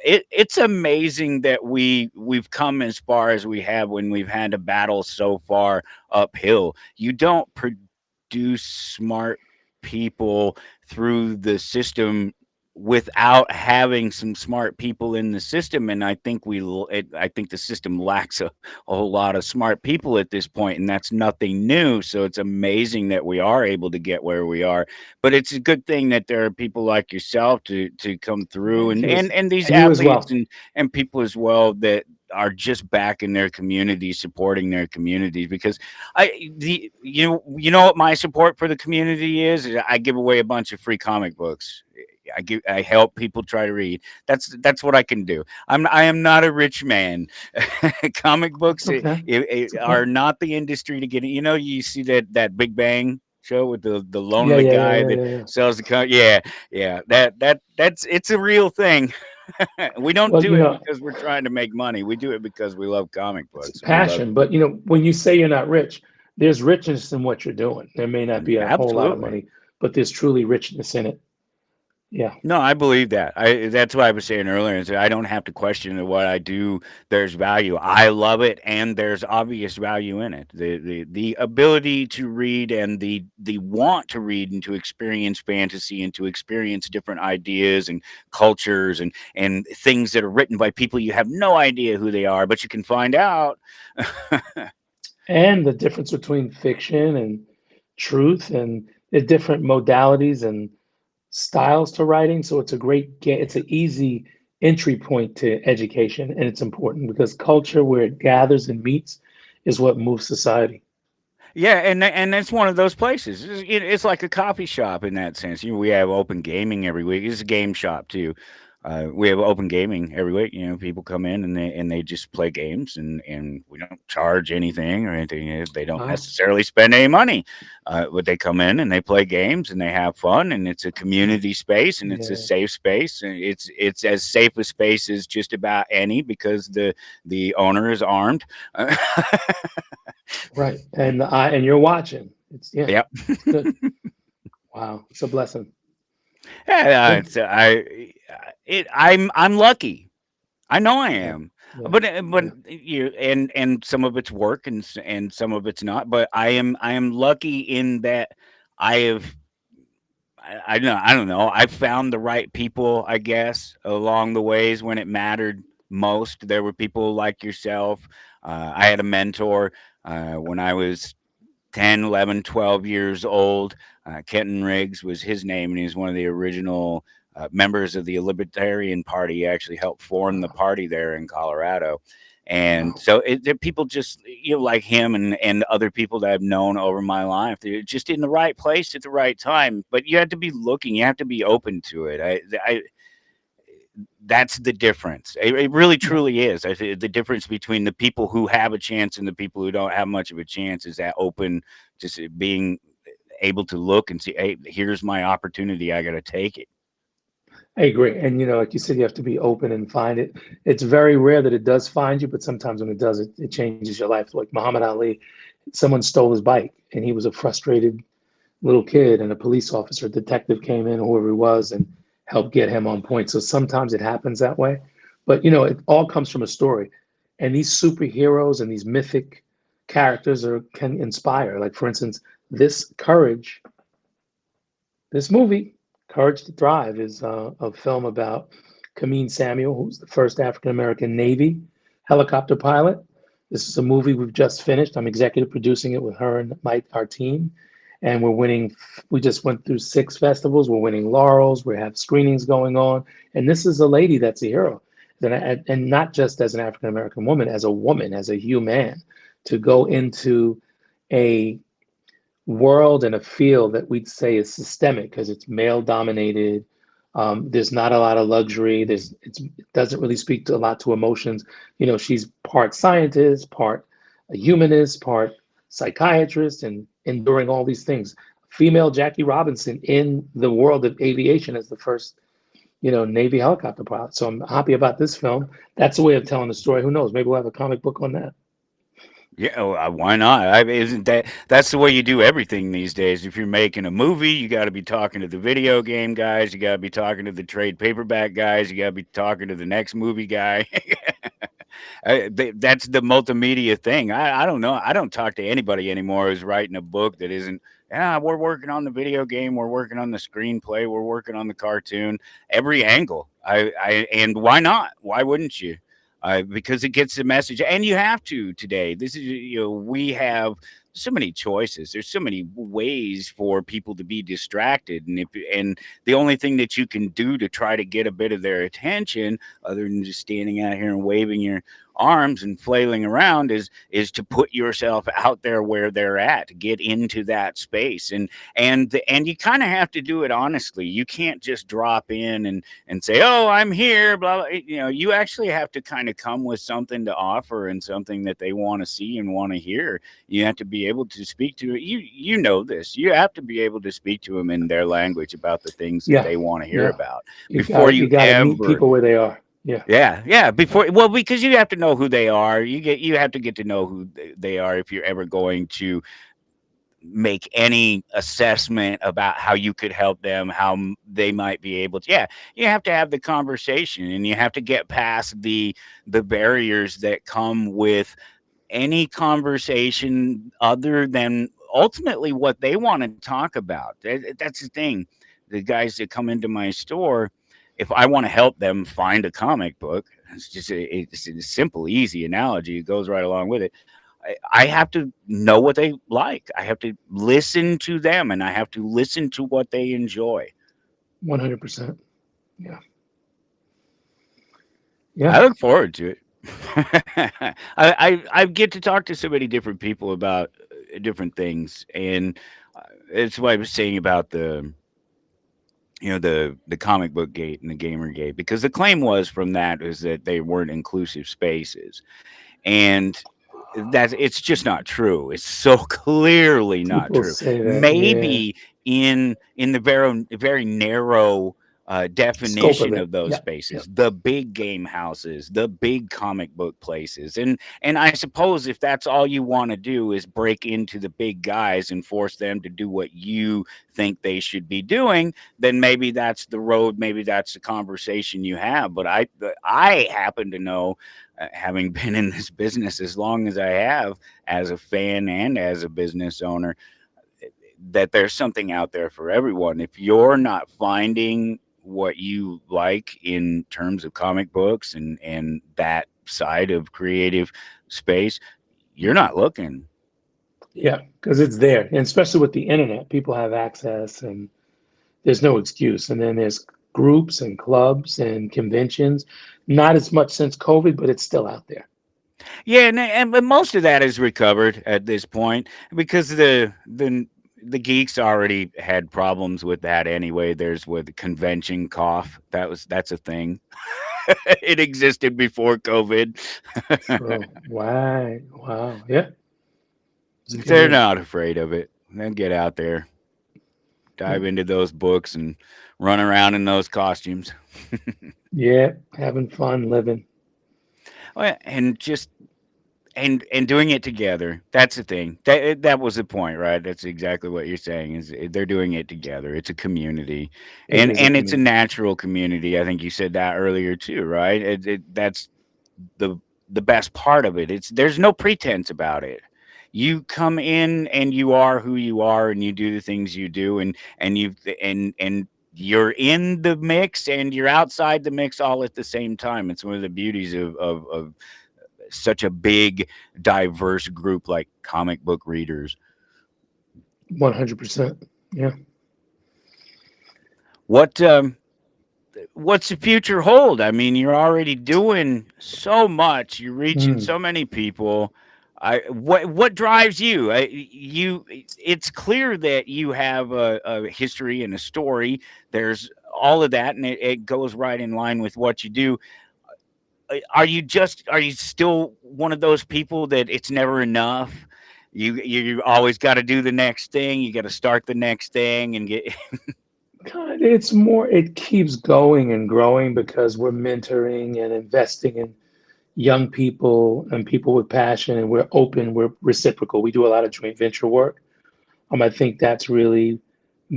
it's amazing that we've come as far as we have when we've had to battle so far uphill. You don't produce smart people through the system without having some smart people in the system, and I think the system lacks a whole lot of smart people at this point, and that's nothing new. So it's amazing that we are able to get where we are, but it's a good thing that there are people like yourself to come through, thank you. and these And you as athletes well. and people as well that are just back in their communities, supporting their communities. Because you know what my support for the community is I give away a bunch of free comic books. I help people try to read. That's what I can do. I am not a rich man. Comic It's books okay. It's okay. are not the industry to get in. You know, you see that Big Bang show with the Yeah, lonely yeah, yeah, guy yeah, that yeah, yeah. sells the yeah, yeah, that's it's a real thing. We don't Well, do it because we're trying to make money. We do it because we love comic it's books and we love passion. But when you say you're not rich, there's richness in what you're doing. There may not be a whole lot of absolutely. money, but there's truly richness in it. Yeah. No, I believe that. That's what I was saying earlier. Is that I don't have to question that what I do. There's value. I love it, and there's obvious value in it. The ability to read and the want to read and to experience fantasy and to experience different ideas and cultures and things that are written by people you have no idea who they are, but you can find out. And the difference between fiction and truth and the different modalities and styles to writing. So it's an easy entry point to education, and it's important because culture, where it gathers and meets, is what moves society. Yeah, and that's one of those places. It's like a coffee shop in that sense. We have open gaming every week. It's a game shop too. We have open gaming every week. You know, people come in and they just play games, and we don't charge anything or anything. They don't Wow. necessarily spend any money, but they come in and they play games and they have fun, and it's a community space and it's a Yeah. safe space, and it's as safe a space as just about any because the owner is armed. Right. And you're watching. It's yeah. Yep. It's good. Wow. It's a blessing. Yeah, Yeah. it's, I'm lucky. I know I Yeah. am, Yeah. but Yeah. you and some of it's work and some of it's not. But I am lucky in that I have I don't know. I found the right people, I guess, along the ways when it mattered most. There were people like yourself. I had a mentor when I was 10, 11, 12 years old. Kenton Riggs was his name, and he was one of the original members of the Libertarian Party. He actually helped form the Wow. party there in Colorado. And Wow. so people just, like him and other people that I've known over my life, they're just in the right place at the right time. But you have to be looking, you have to be open to it. That's the difference. It really Yeah. truly is. I think the difference between the people who have a chance and the people who don't have much of a chance is that open, just being able to look and see, hey, here's my opportunity. I got to take it. I agree. And like you said, you have to be open and find it. It's very rare that it does find you, but sometimes when it does, it changes your life. Like Muhammad Ali, someone stole his bike and he was a frustrated little kid, and a police officer, detective came in, whoever he was, and helped get him on point. So sometimes it happens that way. But it all comes from a story. And these superheroes and these mythic characters can inspire. Like for instance, this courage this movie, Courage to Thrive, is a film about Kameen Samuel, who's the first African American Navy helicopter pilot. This is a movie we've just finished. I'm executive producing it with her and our team. And we're winning, we just went through 6 festivals. We're winning laurels. We have screenings going on. And this is a lady that's a hero. And not just as an African American woman, as a human, to go into a world and a field that we'd say is systemic because it's male dominated. There's not a lot of luxury. It doesn't really speak to a lot to emotions. She's part scientist, part a humanist, part psychiatrist, and enduring all these things. Female Jackie Robinson in the world of aviation as the first, Navy helicopter pilot. So I'm happy about this film. That's a way of telling the story. Who knows? Maybe we'll have a comic book on that. Yeah, well, why not? Isn't that's the way you do everything these days? If you're making a movie, you got to be talking to the video game guys, you got to be talking to the trade paperback guys, you got to be talking to the next movie guy. That's the multimedia thing. I don't know. I don't talk to anybody anymore who's writing a book that isn't. Yeah, we're working on the video game. We're working on the screenplay. We're working on the cartoon. Every angle. And why not? Why wouldn't you? Because it gets the message, and you have to today. This is we have so many choices. There's so many ways for people to be distracted, and the only thing that you can do to try to get a bit of their attention, other than just standing out here and waving your arms and flailing around, is to put yourself out there where they're at, to get into that space, and you kind of have to do it honestly. You can't just drop in and say, "Oh, I'm here," blah blah. You actually have to kind of come with something to offer and something that they want to see and want to hear. You have to be able to speak to it. You know this. You have to be able to speak to them in their language about the things that Yeah, they want to hear yeah. about You before got you you got to meet ever. people where they are. Yeah. Yeah, before, well, because you have to know who they are. You have to get to know who they are if you're ever going to make any assessment about how you could help them, how they might be able to. Yeah, you have to have the conversation, and you have to get past the barriers that come with any conversation other than ultimately what they want to talk about. That's the thing. The guys that come into my store, if I want to help them find a comic book, it's a simple, easy analogy. It goes right along with it. I have to know what they like. I have to listen to them, and I have to listen to what they enjoy. 100%. Yeah. Yeah. I look forward to it. I get to talk to so many different people about different things, and it's what I was saying about the comic book gate and the gamer gate, because the claim was from that is that they weren't inclusive spaces, and that it's just not true. It's so clearly not People true. say that, yeah. Maybe in the very narrow Scope of definition it. of those Yeah. Yeah. spaces, the big game houses, the big comic book places, and I suppose if that's all you want to do is break into the big guys and force them to do what you think they should be doing, then maybe that's the road, maybe that's the conversation you have. But I happen to know, having been in this business as long as I have, as a fan and as a business owner, that there's something out there for everyone. If you're not finding what you like in terms of comic books and that side of creative space, you're not looking. Yeah, because it's there, and especially with the internet, people have access, and there's no excuse. And then there's groups and clubs and conventions. Not as much since COVID, but it's still out there. Yeah, but most of that is recovered at this point, because the geeks already had problems with that anyway. There's with convention cough. That's a thing. It existed before COVID. True. Wow. Wow. Yeah. If they're Scary. not afraid of it, then get out there, dive into those books, and run around in those costumes. Yeah. Having fun living. And just and doing it together. That's the thing. That was the point, right? That's exactly what you're saying. Is they're doing it together. It's a community, It is a and it's a community. natural community. I think you said that earlier too, right? That's the the best part of it. It's there's no pretense about it. You come in and you are who you are, and you do the things you do, and you're in the mix and you're outside the mix all at the same time. It's one of the beauties of such a big, diverse group like comic book readers. 100%. Yeah. What what's the future hold? I mean, you're already doing so much. You're reaching Mm. so many people. What drives you? It's clear that you have a history and a story. There's all of that, and it goes right in line with what you do. Are you still one of those people that it's never enough? You always got to do the next thing. You got to start the next thing and get. God, it's more, it keeps going and growing because we're mentoring and investing in young people and people with passion, and we're open, we're reciprocal. We do a lot of joint venture work. I think that's really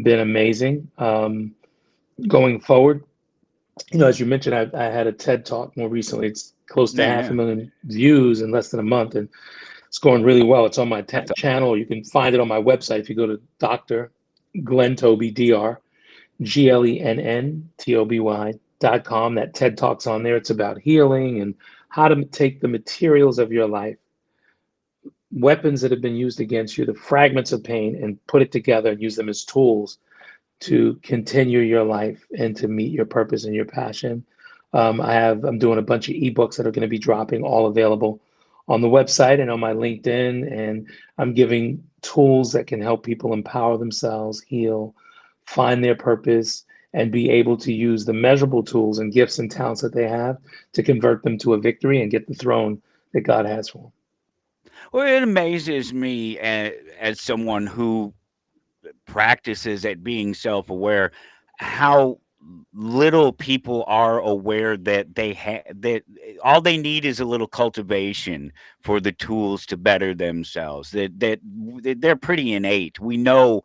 been amazing. Going forward, as you mentioned, I had a TED talk more recently. It's close to Yeah, half a yeah. million views in less than a month, and it's going really well. It's on my That's channel. You can find it on my website if you go to Dr. Glenn Toby, GLENNTOBY.com. That TED Talk's on there. It's about healing and how to take the materials of your life, weapons that have been used against you, the fragments of pain, and put it together and use them as tools to continue your life and to meet your purpose and your passion. I'm doing a bunch of ebooks that are going to be dropping, all available on the website and on my LinkedIn. And I'm giving tools that can help people empower themselves, heal, find their purpose, and be able to use the measurable tools and gifts and talents that they have to convert them to a victory and get the throne that God has for them. well. It amazes me as someone who practices at being self-aware, how little people are aware that that all they need is a little cultivation for the tools to better themselves. That they're pretty innate. We know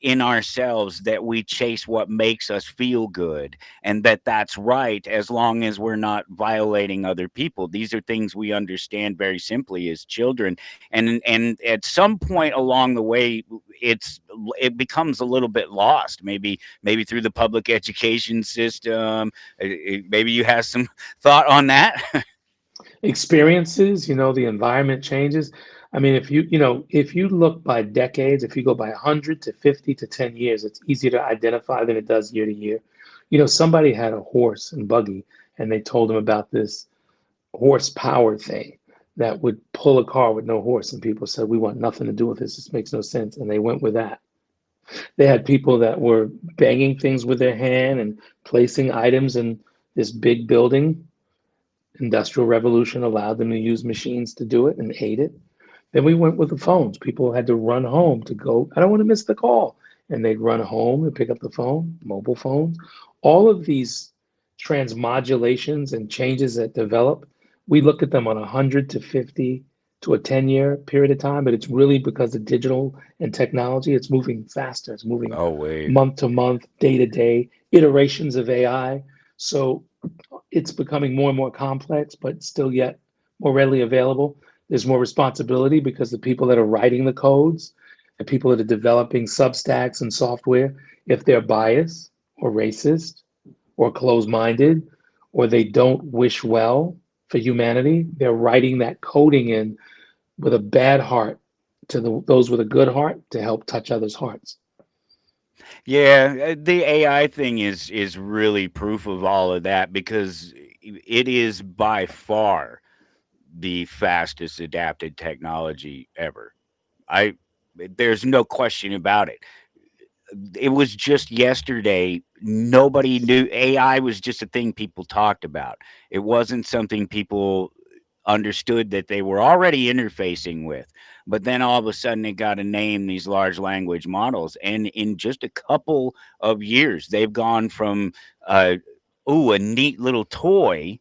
in ourselves that we chase what makes us feel good, and that's right, as long as we're not violating other people. These are things we understand very simply as children, and at some point along the way, it becomes a little bit lost, maybe through the public education system. Maybe you have some thought on that. Experiences, the environment changes. If you look by decades, if you go by 100 to 50 to 10 years, it's easier to identify than it does year to year. Somebody had a horse and buggy, and they told them about this horsepower thing that would pull a car with no horse, and people said, we want nothing to do with this makes no sense, and they went with that. They had people that were banging things with their hand and placing items in this big building. Industrial Revolution allowed them to use machines to do it and aid it. Then we went with the phones. People had to run home to go, I don't want to miss the call. And they'd run home and pick up the phone, mobile phones. All of these transmodulations and changes that develop, we look at them on 100 to 50 to a 10-year period of time, but it's really because of digital and technology. It's moving faster. It's moving Oh, wait. month to month, day to day, iterations of AI. So it's becoming more and more complex, but still yet more readily available. There's more responsibility because the people that are writing the codes, the people that are developing substacks and software, if they're biased or racist or closed-minded or they don't wish well for humanity, they're writing that coding in with a bad heart to those with a good heart to help touch others' hearts. Yeah, the AI thing is really proof of all of that because it is by far the fastest adapted technology ever. I There's no question about it. It was just yesterday. Nobody knew AI was just a thing people talked about. It wasn't something people understood that they were already interfacing with. But then all of a sudden they got to name these large language models. And in just a couple of years, they've gone from, a neat little toy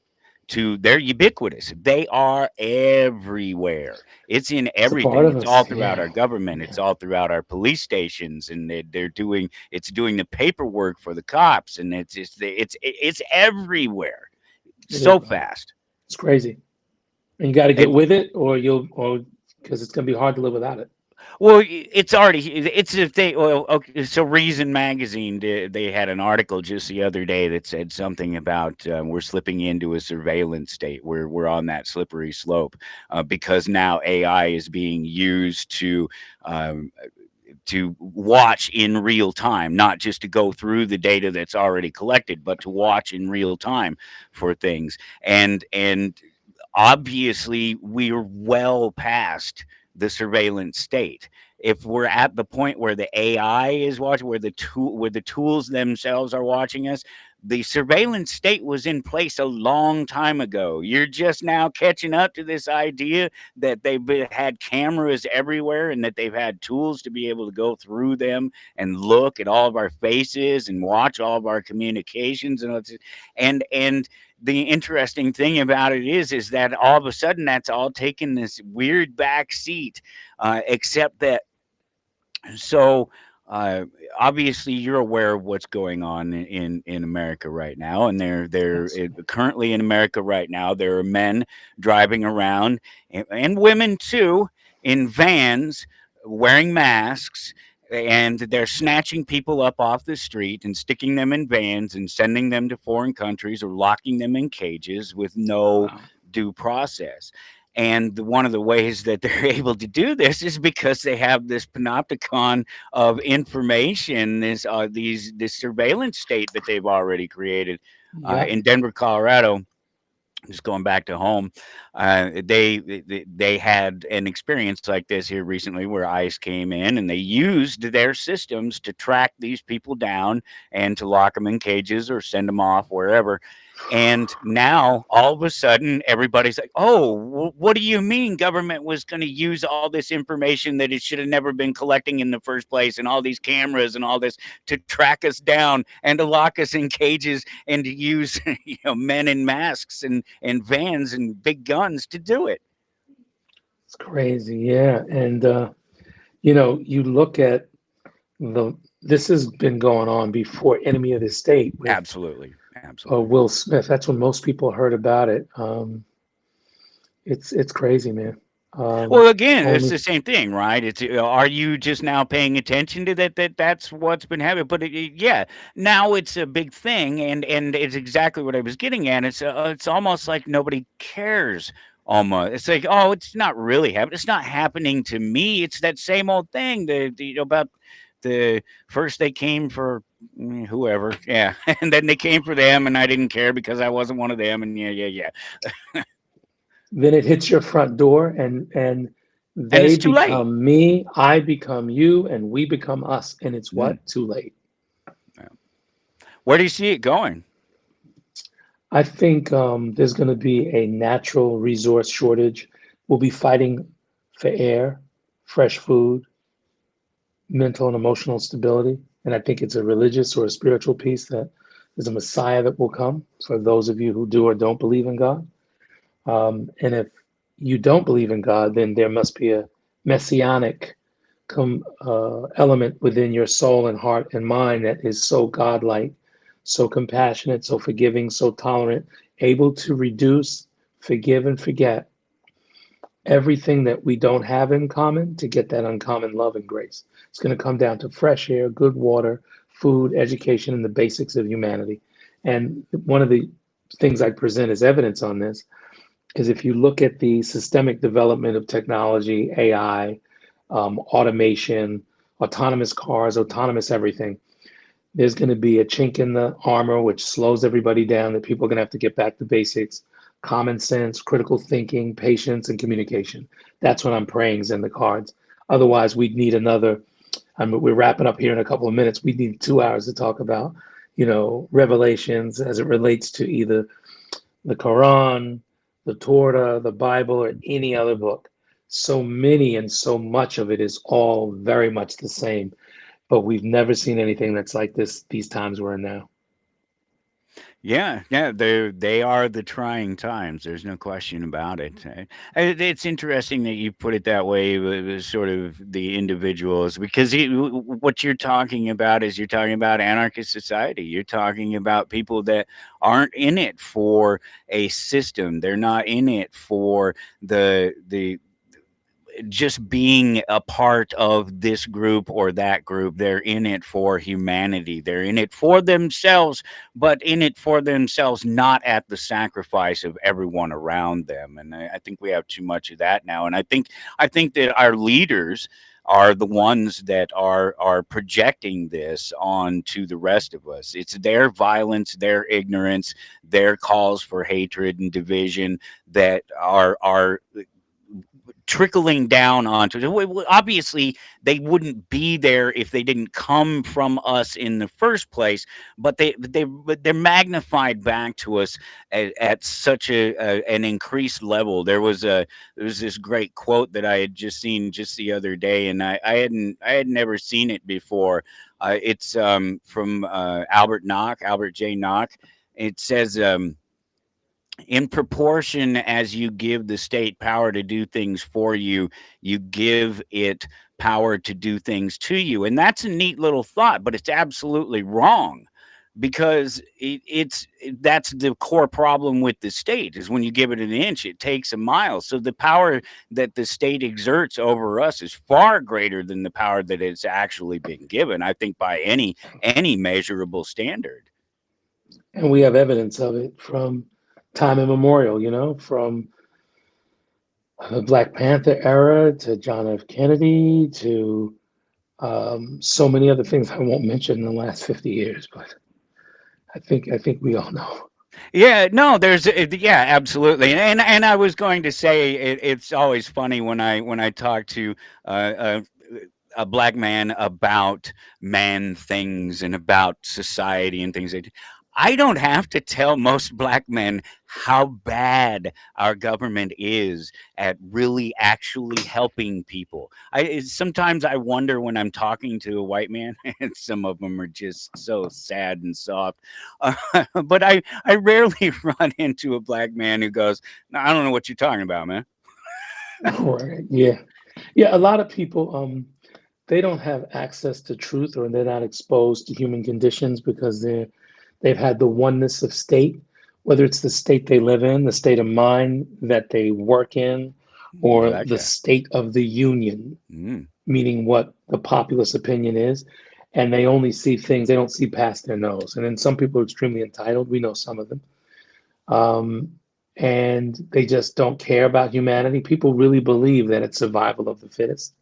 to they're ubiquitous. They are everywhere. It's in It's a part everything. of It's all us. throughout Yeah. our government. It's Yeah. all throughout our police stations, and it's doing the paperwork for the cops, and it's everywhere It is, so brother. fast. It's crazy. And you got to Hey, get with it or because it's going to be hard to live without it. well, it's a thing. Well, okay, so Reason Magazine they had an article just the other day that said something about we're slipping into a surveillance state. We're on that slippery slope because now AI is being used um, to watch in real time, not just to go through the data that's already collected, but to watch in real time for things. And obviously we're well past the surveillance state. If we're at the point where the AI is watching, where the tools themselves are watching us, the surveillance state was in place a long time ago. You're just now catching up to this idea that had cameras everywhere and that they've had tools to be able to go through them and look at all of our faces and watch all of our communications and the interesting thing about it is that all of a sudden that's all taken this weird back seat, except that so uh, obviously you're aware of what's going on in America right now, and Yes. currently in America right now there are men driving around and women too in vans wearing masks. And they're snatching people up off the street and sticking them in vans and sending them to foreign countries or locking them in cages with no Wow. due process. And one of the ways that they're able to do this is because they have this panopticon of information, this surveillance state that they've already created Yep. in Denver, Colorado. Just going back to home, they had an experience like this here recently where ICE came in and they used their systems to track these people down and to lock them in cages or send them off wherever. And now all of a sudden everybody's like, "Oh, what do you mean government was going to use all this information that it should have never been collecting in the first place, and all these cameras and all this to track us down and to lock us in cages and to use men in masks and vans and big guns to do it." It's crazy. Yeah. And, you look at this has been going on before Enemy of the State with Absolutely, absolutely. Will Smith. That's when most people heard about it. It's crazy, man. Well, again, it's Only the same thing, right? It's are you just now paying attention to that's what's been happening? But yeah, now it's a big thing, and it's exactly what I was getting at. It's almost like nobody cares. Almost, it's like, oh, it's not really happening. It's not happening to me. It's that same old thing. About the first they came for whoever, yeah, and then they came for them, and I didn't care because I wasn't one of them, and yeah, yeah, yeah. then it hits your front door, and And They it's too late. become me, I become you, and we become us. And it's Mm. what? Too late. Yeah. Where do you see it going? I think there's going to be a natural resource shortage. We'll be fighting for air, fresh food, mental and emotional stability. And I think it's a religious or a spiritual piece that there's a Messiah that will come for those of you who do or don't believe in God. And if you don't believe in God, then there must be a messianic element within your soul and heart and mind that is so godlike, so compassionate, so forgiving, so tolerant, able to reduce, forgive, and forget everything that we don't have in common to get that uncommon love and grace. It's going to come down to fresh air, good water, food, education, and the basics of humanity. And one of the things I present as evidence on this is if you look at the systemic development of technology, AI, automation, autonomous cars, autonomous everything, there's going to be a chink in the armor which slows everybody down, that people are going to have to get back to basics, common sense, critical thinking, patience, and communication. That's what I'm praying is in the cards. Otherwise, we'd need another, we're wrapping up here in a couple of minutes. We need 2 hours to talk about, revelations as it relates to either the Quran, the Torah, the Bible, or any other book. So many and so much of it is all very much the same, but we've never seen anything that's like this these times we're in now. Yeah, yeah, they are the trying times. There's no question about it. It's interesting that you put it that way, with sort of the individuals, because what you're talking about is you're talking about anarchist society. You're talking about people that aren't in it for a system. They're not in it for the just being a part of this group or that group. They're in it for humanity. They're in it for themselves, but in it for themselves, not at the sacrifice of everyone around them. And I think we have too much of that now. And I think that our leaders are the ones that are projecting this on to the rest of us. It's their violence, their ignorance, their calls for hatred and division that are trickling down onto obviously they wouldn't be there if they didn't come from us in the first place, but they're magnified back to us at such an increased level. There was this great quote that I had just seen just the other day, and I had never seen it before. It's from Albert J. Nock. It says, in proportion as you give the state power to do things for you, you give it power to do things to you. And that's a neat little thought, but it's absolutely wrong, because that's the core problem with the state, is when you give it an inch, it takes a mile. So the power that the state exerts over us is far greater than the power that it's actually been given, I think, by any measurable standard. And we have evidence of it from time immemorial, from the Black Panther era to John F. Kennedy to so many other things I won't mention in the last 50 years, but I think we all know. Yeah, no, yeah, absolutely. And I was going to say, it's always funny when I talk to uh, a black man about man things and about society and things. I don't have to tell most black men how bad our government is at really actually helping people. Sometimes I wonder when I'm talking to a white man, and some of them are just so sad and soft. Uh, but I rarely run into a black man who goes, "No, I don't know what you're talking about, man." Right. Yeah. Yeah. A lot of people, they don't have access to truth, or they're not exposed to human conditions because they've had the oneness of state, whether it's the state they live in, the state of mind that they work in, I or like the that. state of the union, Mm. meaning what the populace opinion is. And they only see things, they don't see past their nose. And then some people are extremely entitled. We know some of them. Um, and they just don't care about humanity. People really believe that it's survival of the fittest,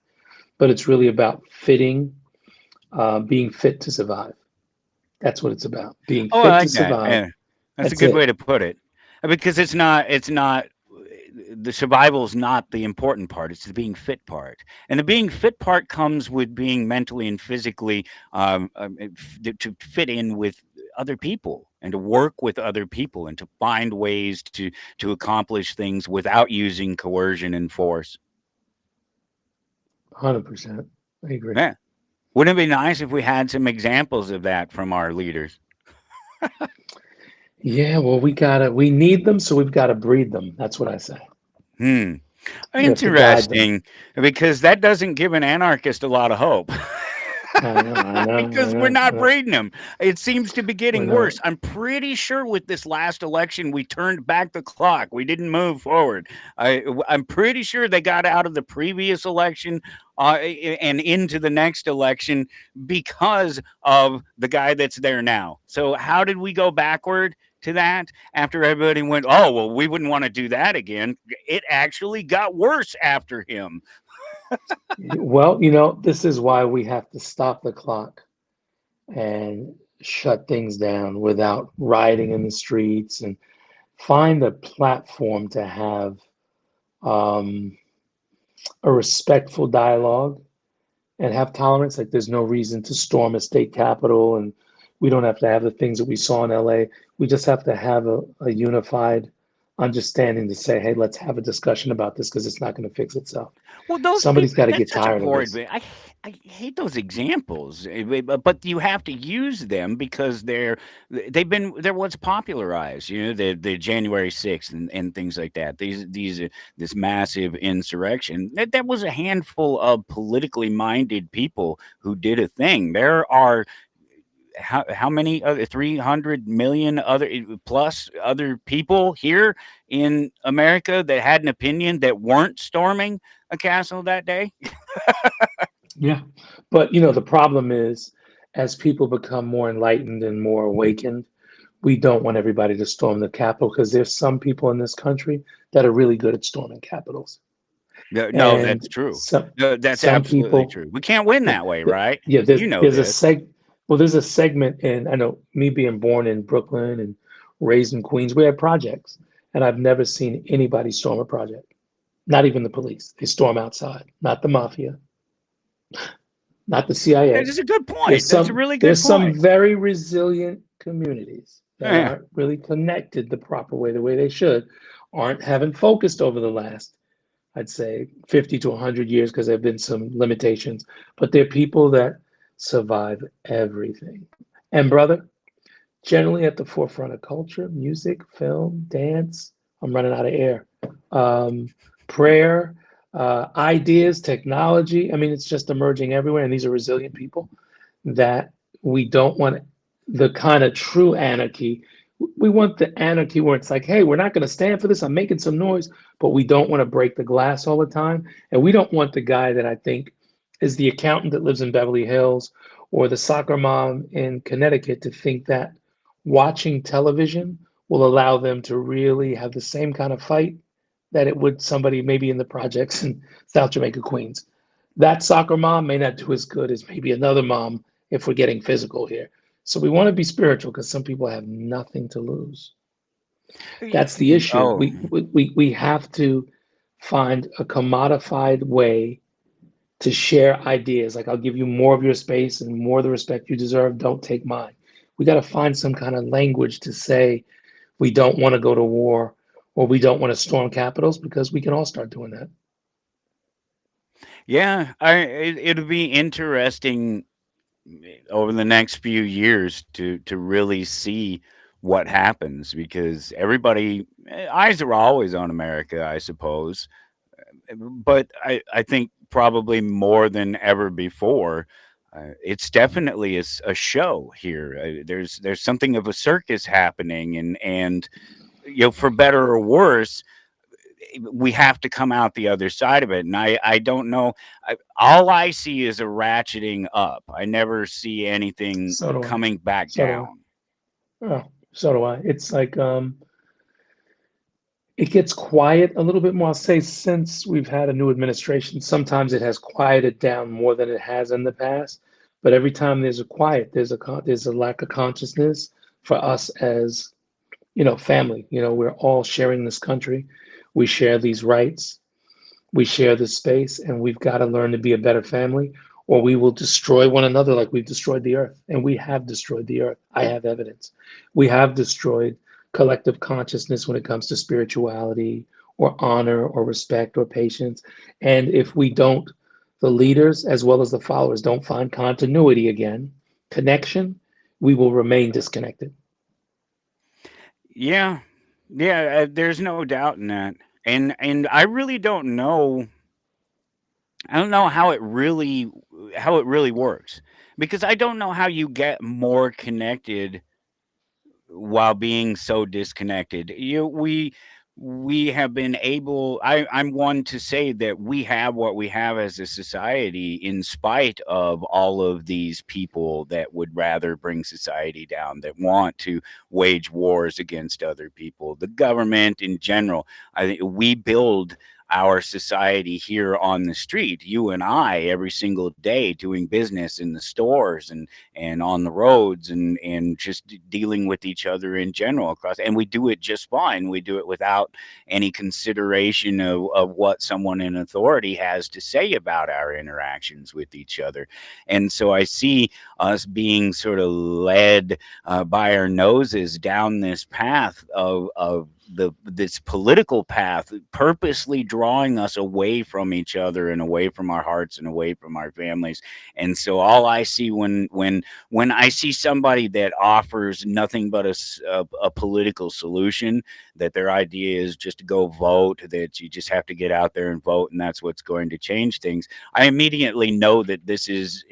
but it's really about being fit to survive. That's what it's about, being Oh, I fit to like that. survive. Yeah, that's a That's good way it. to put it, because it's not the survival is not the important part, it's the being fit part, and the being fit part comes with being mentally and physically to fit in with other people and to work with other people and to find ways to accomplish things without using coercion and force. 100%. I agree. Yeah, wouldn't it be nice if we had some examples of that from our leaders? Yeah, well, we need them, so we've got to breed them. That's what I say. Hmm. We have to guide them. Interesting, because that doesn't give an anarchist a lot of hope. I Because we're not know. breeding them. It seems to be We're getting not. worse. I'm pretty sure with this last election, we turned back the clock. We didn't move forward. I'm pretty sure they got out of the previous election and into the next election because of the guy that's there now. So how did we go backward to that after everybody went, oh, well, we wouldn't want to do that again? It actually got worse after him. Well, this is why we have to stop the clock and shut things down without rioting in the streets and find a platform to have um, a respectful dialogue and have tolerance. Like there's no reason to storm a state capitol, and we don't have to have the things that we saw in LA. We just have to have a unified understanding to say, hey, let's have a discussion about this because it's not going to fix itself. Well, those Somebody's people, got to that's get such a tired of poor this. advantage. I hate those examples, but you have to use them because they're what's popularized, the January 6th and things like that. This massive insurrection. That was a handful of politically minded people who did a thing. There are how many other 300 million other plus other people here in America that had an opinion that weren't storming a castle that day? Yeah. But, the problem is as people become more enlightened and more awakened, we don't want everybody to storm the Capitol because there's some people in this country that are really good at storming capitals. No, And that's true. some No, that's some absolutely people, true. We can't win yeah, that way, right? yeah, You know this. there's a segment in, I know me being born in Brooklyn and raised in Queens, we had projects, and I've never seen anybody storm a project. Not even the police. They storm outside, not the mafia, not the That CIA. is a good There's point. That's a some really good there's some point. very resilient communities that Yeah. aren't really connected the proper way, the way they should, haven't focused over the last, I'd say, 50 to 100 years because there have been some limitations. But they're people that survive everything. And brother, generally at the forefront of culture, music, film, dance. I'm running out of air. Prayer, ideas, technology. I mean, it's just emerging everywhere. And these are resilient people that we don't want the kind of true anarchy. We want the anarchy where it's like, hey, we're not going to stand for this. I'm making some noise, but we don't want to break the glass all the time. And we don't want the guy that I think is the accountant that lives in Beverly Hills or the soccer mom in Connecticut to think that watching television will allow them to really have the same kind of fight that it would somebody maybe in the projects in South Jamaica, Queens. That soccer mom may not do as good as maybe another mom if we're getting physical here. So we want to be spiritual because some people have nothing to lose. That's the issue. Oh, We have to find a commodified way to share ideas. Like I'll give you more of your space and more of the respect you deserve. Don't take mine. We got to find some kind of language to say we don't want to go to war or we don't want to storm capitals because we can all start doing that. yeah. It'll be interesting over the next few years to really see what happens because everybody eyes are always on America, I suppose, but I think probably more than ever before. It's definitely a show here. There's something of a circus happening, and for better or worse, we have to come out the other side of it. And I don't know. All I see is a ratcheting up. I never see anything So do I. coming back So do down. I. Oh, so do I. It's like it gets quiet a little bit more. I'll say since we've had a new administration, sometimes it has quieted down more than it has in the past. But every time there's a quiet, there's a lack of consciousness for us as family. We're all sharing this country. We share these rights, we share this space, and we've got to learn to be a better family, or we will destroy one another like we've destroyed the earth. And we have destroyed the earth. I have evidence. We have destroyed collective consciousness when it comes to spirituality or honor or respect or patience. And if we don't, the leaders as well as the followers don't find continuity again, connection, we will remain disconnected. Yeah, yeah. There's no doubt in that, and I really don't know. I don't know how it really works because I don't know how you get more connected while being so disconnected. We have been able. I'm one to say that we have what we have as a society in spite of all of these people that would rather bring society down, that want to wage wars against other people, the government in general. I think we build our society here on the street, you and I, every single day doing business in the stores and on the roads and just dealing with each other in general across, and we do it just fine. We do it without any consideration of what someone in authority has to say about our interactions with each other. And so I see us being sort of led by our noses down this path of this political path, purposely drawing us away from each other and away from our hearts and away from our families. And so all I see when I see somebody that offers nothing but a political solution, that their idea is just to go vote, that you just have to get out there and vote and that's what's going to change things, I immediately know that this is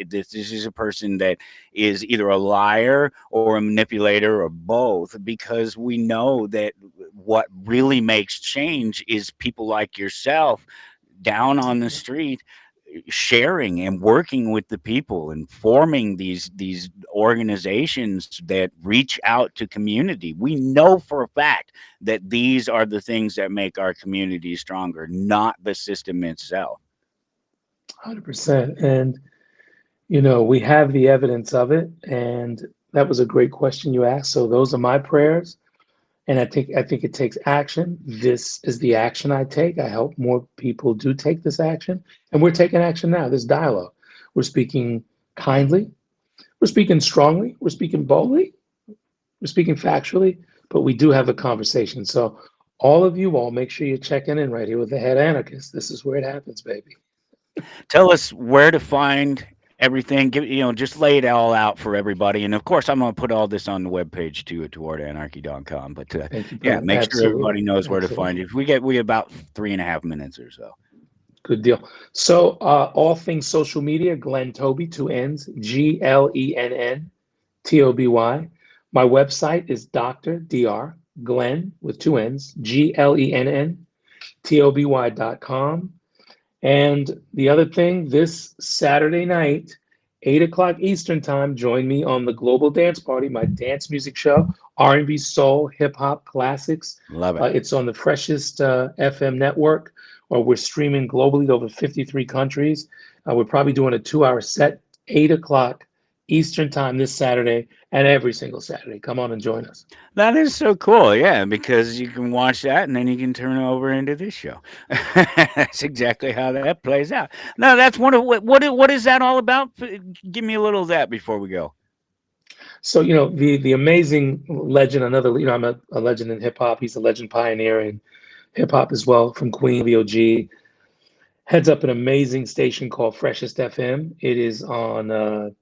a person that is either a liar or a manipulator or both, because we know that what really makes change is people like yourself down on the street sharing and working with the people and forming these organizations that reach out to community. We know for a fact that these are the things that make our community stronger, not the system itself. 100%. And, you know, we have the evidence of it. And that was a great question you asked. So those are my prayers. And I think it takes action. This is the action I take. I hope more people do take this action. And we're taking action now, this dialogue. We're speaking kindly. We're speaking strongly. We're speaking boldly. We're speaking factually. But we do have a conversation. So all of you all, make sure you're checking in right here with the head anarchist. This is where it happens, baby. Tell us where to find everything. Give, just lay it all out for everybody. And of course, I'm going to put all this on the webpage too at towardanarchy.com. But Thank you, yeah, brother. make sure everybody Absolutely. knows where to Absolutely. find it. We get about 3.5 minutes or so. Good deal. So all things social media, Glenn Toby, 2 N's, GLENN TOBY. My website is Dr. Glenn with 2 N's, GLENN TOBY.com. And the other thing, this Saturday night, 8 o'clock Eastern time, join me on the Global Dance Party, my dance music show, R&B, soul, hip hop classics. Love it. It's on the Freshest FM network, or we're streaming globally to over 53 countries. We're probably doing a 2-hour set, 8 o'clock Eastern time this Saturday, and every single Saturday. Come on and join us. That is so cool, yeah, because you can watch that and then you can turn over into this show. That's exactly how that plays out. No, that's one of what is that all about? Give me a little of that before we go. So, the amazing legend, I'm a legend in hip hop. He's a legend pioneer in hip hop as well, from Queen VOG. Heads up an amazing station called Freshest FM. It is on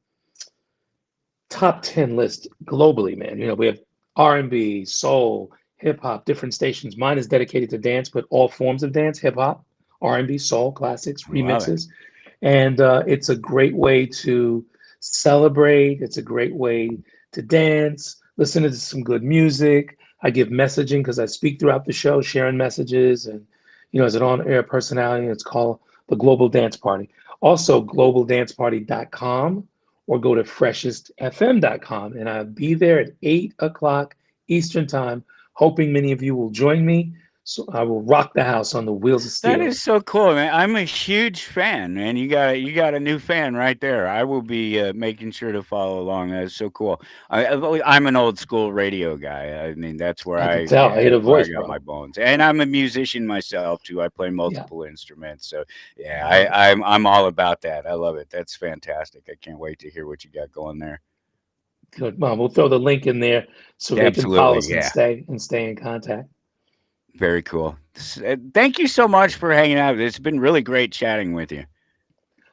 top 10 list globally, man. We have R&B, soul, hip hop, different stations. Mine is dedicated to dance, but all forms of dance, hip hop, R&B, soul, classics, Love it. remixes. And it's a great way to celebrate. It's a great way to dance, listen to some good music. I give messaging because I speak throughout the show, sharing messages, and as an on-air personality. It's called the Global Dance Party. Also, globaldanceparty.com, or go to freshestfm.com, and I'll be there at 8 o'clock Eastern time, hoping many of you will join me. So I will rock the house on the wheels of steel. That is so cool, man. I'm a huge fan, man. You got a new fan right there. I will be making sure to follow along. That's so cool. I'm an old school radio guy. I mean, that's where I can tell. I hear the voice, I got bro. my bones. And I'm a musician myself too. I play multiple instruments. So yeah, I'm all about that. I love it. That's fantastic. I can't wait to hear what you got going there. Good, Mom. We'll throw the link in there so they can follow us and stay in contact. Very cool. Thank you so much for hanging out. It's been really great chatting with you.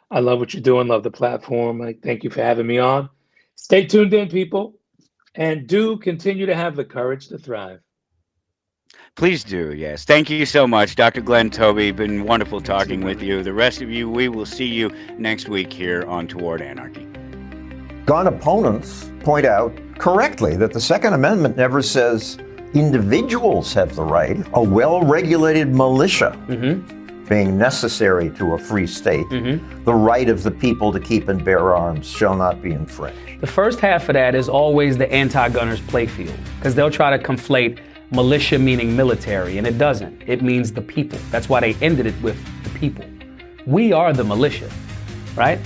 I love what you're doing. Love the platform. Thank you for having me on. Stay tuned in, people, and do continue to have the courage to thrive. Please do, yes. Thank you so much, Dr. Glenn Toby. Been wonderful talking with you. The rest of you, we will see you next week here on Toward Anarchy. Gun opponents point out correctly that the Second Amendment never says individuals have the right. A well-regulated militia being necessary to a free state, the right of the people to keep and bear arms shall not be infringed. The first half of that is always the anti-gunners playfield, because they'll try to conflate militia meaning military, and it doesn't. It means the people. That's why they ended it with the people. We are the militia, right?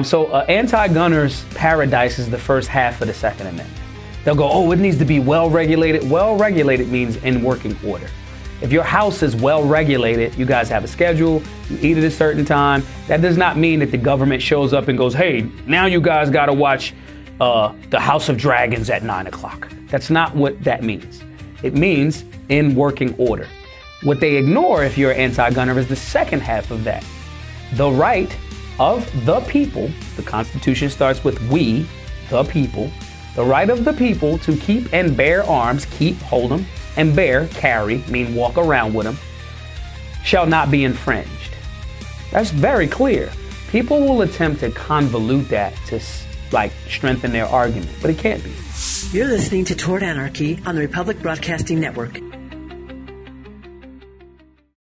So anti-gunners paradise is the first half of the Second Amendment. They'll go, oh, it needs to be well-regulated. Well-regulated means in working order. If your house is well-regulated, you guys have a schedule, you eat at a certain time. That does not mean that the government shows up and goes, hey, now you guys got to watch the House of Dragons at 9 o'clock. That's not what that means. It means in working order. What they ignore if you're an anti-gunner is the second half of that. The right of the people, the Constitution starts with we, the people, the right of the people to keep and bear arms, keep, hold them, and bear, carry, mean walk around with them, shall not be infringed. That's very clear. People will attempt to convolute that to strengthen their argument, but it can't be. You're listening to Toward Anarchy on the Republic Broadcasting Network.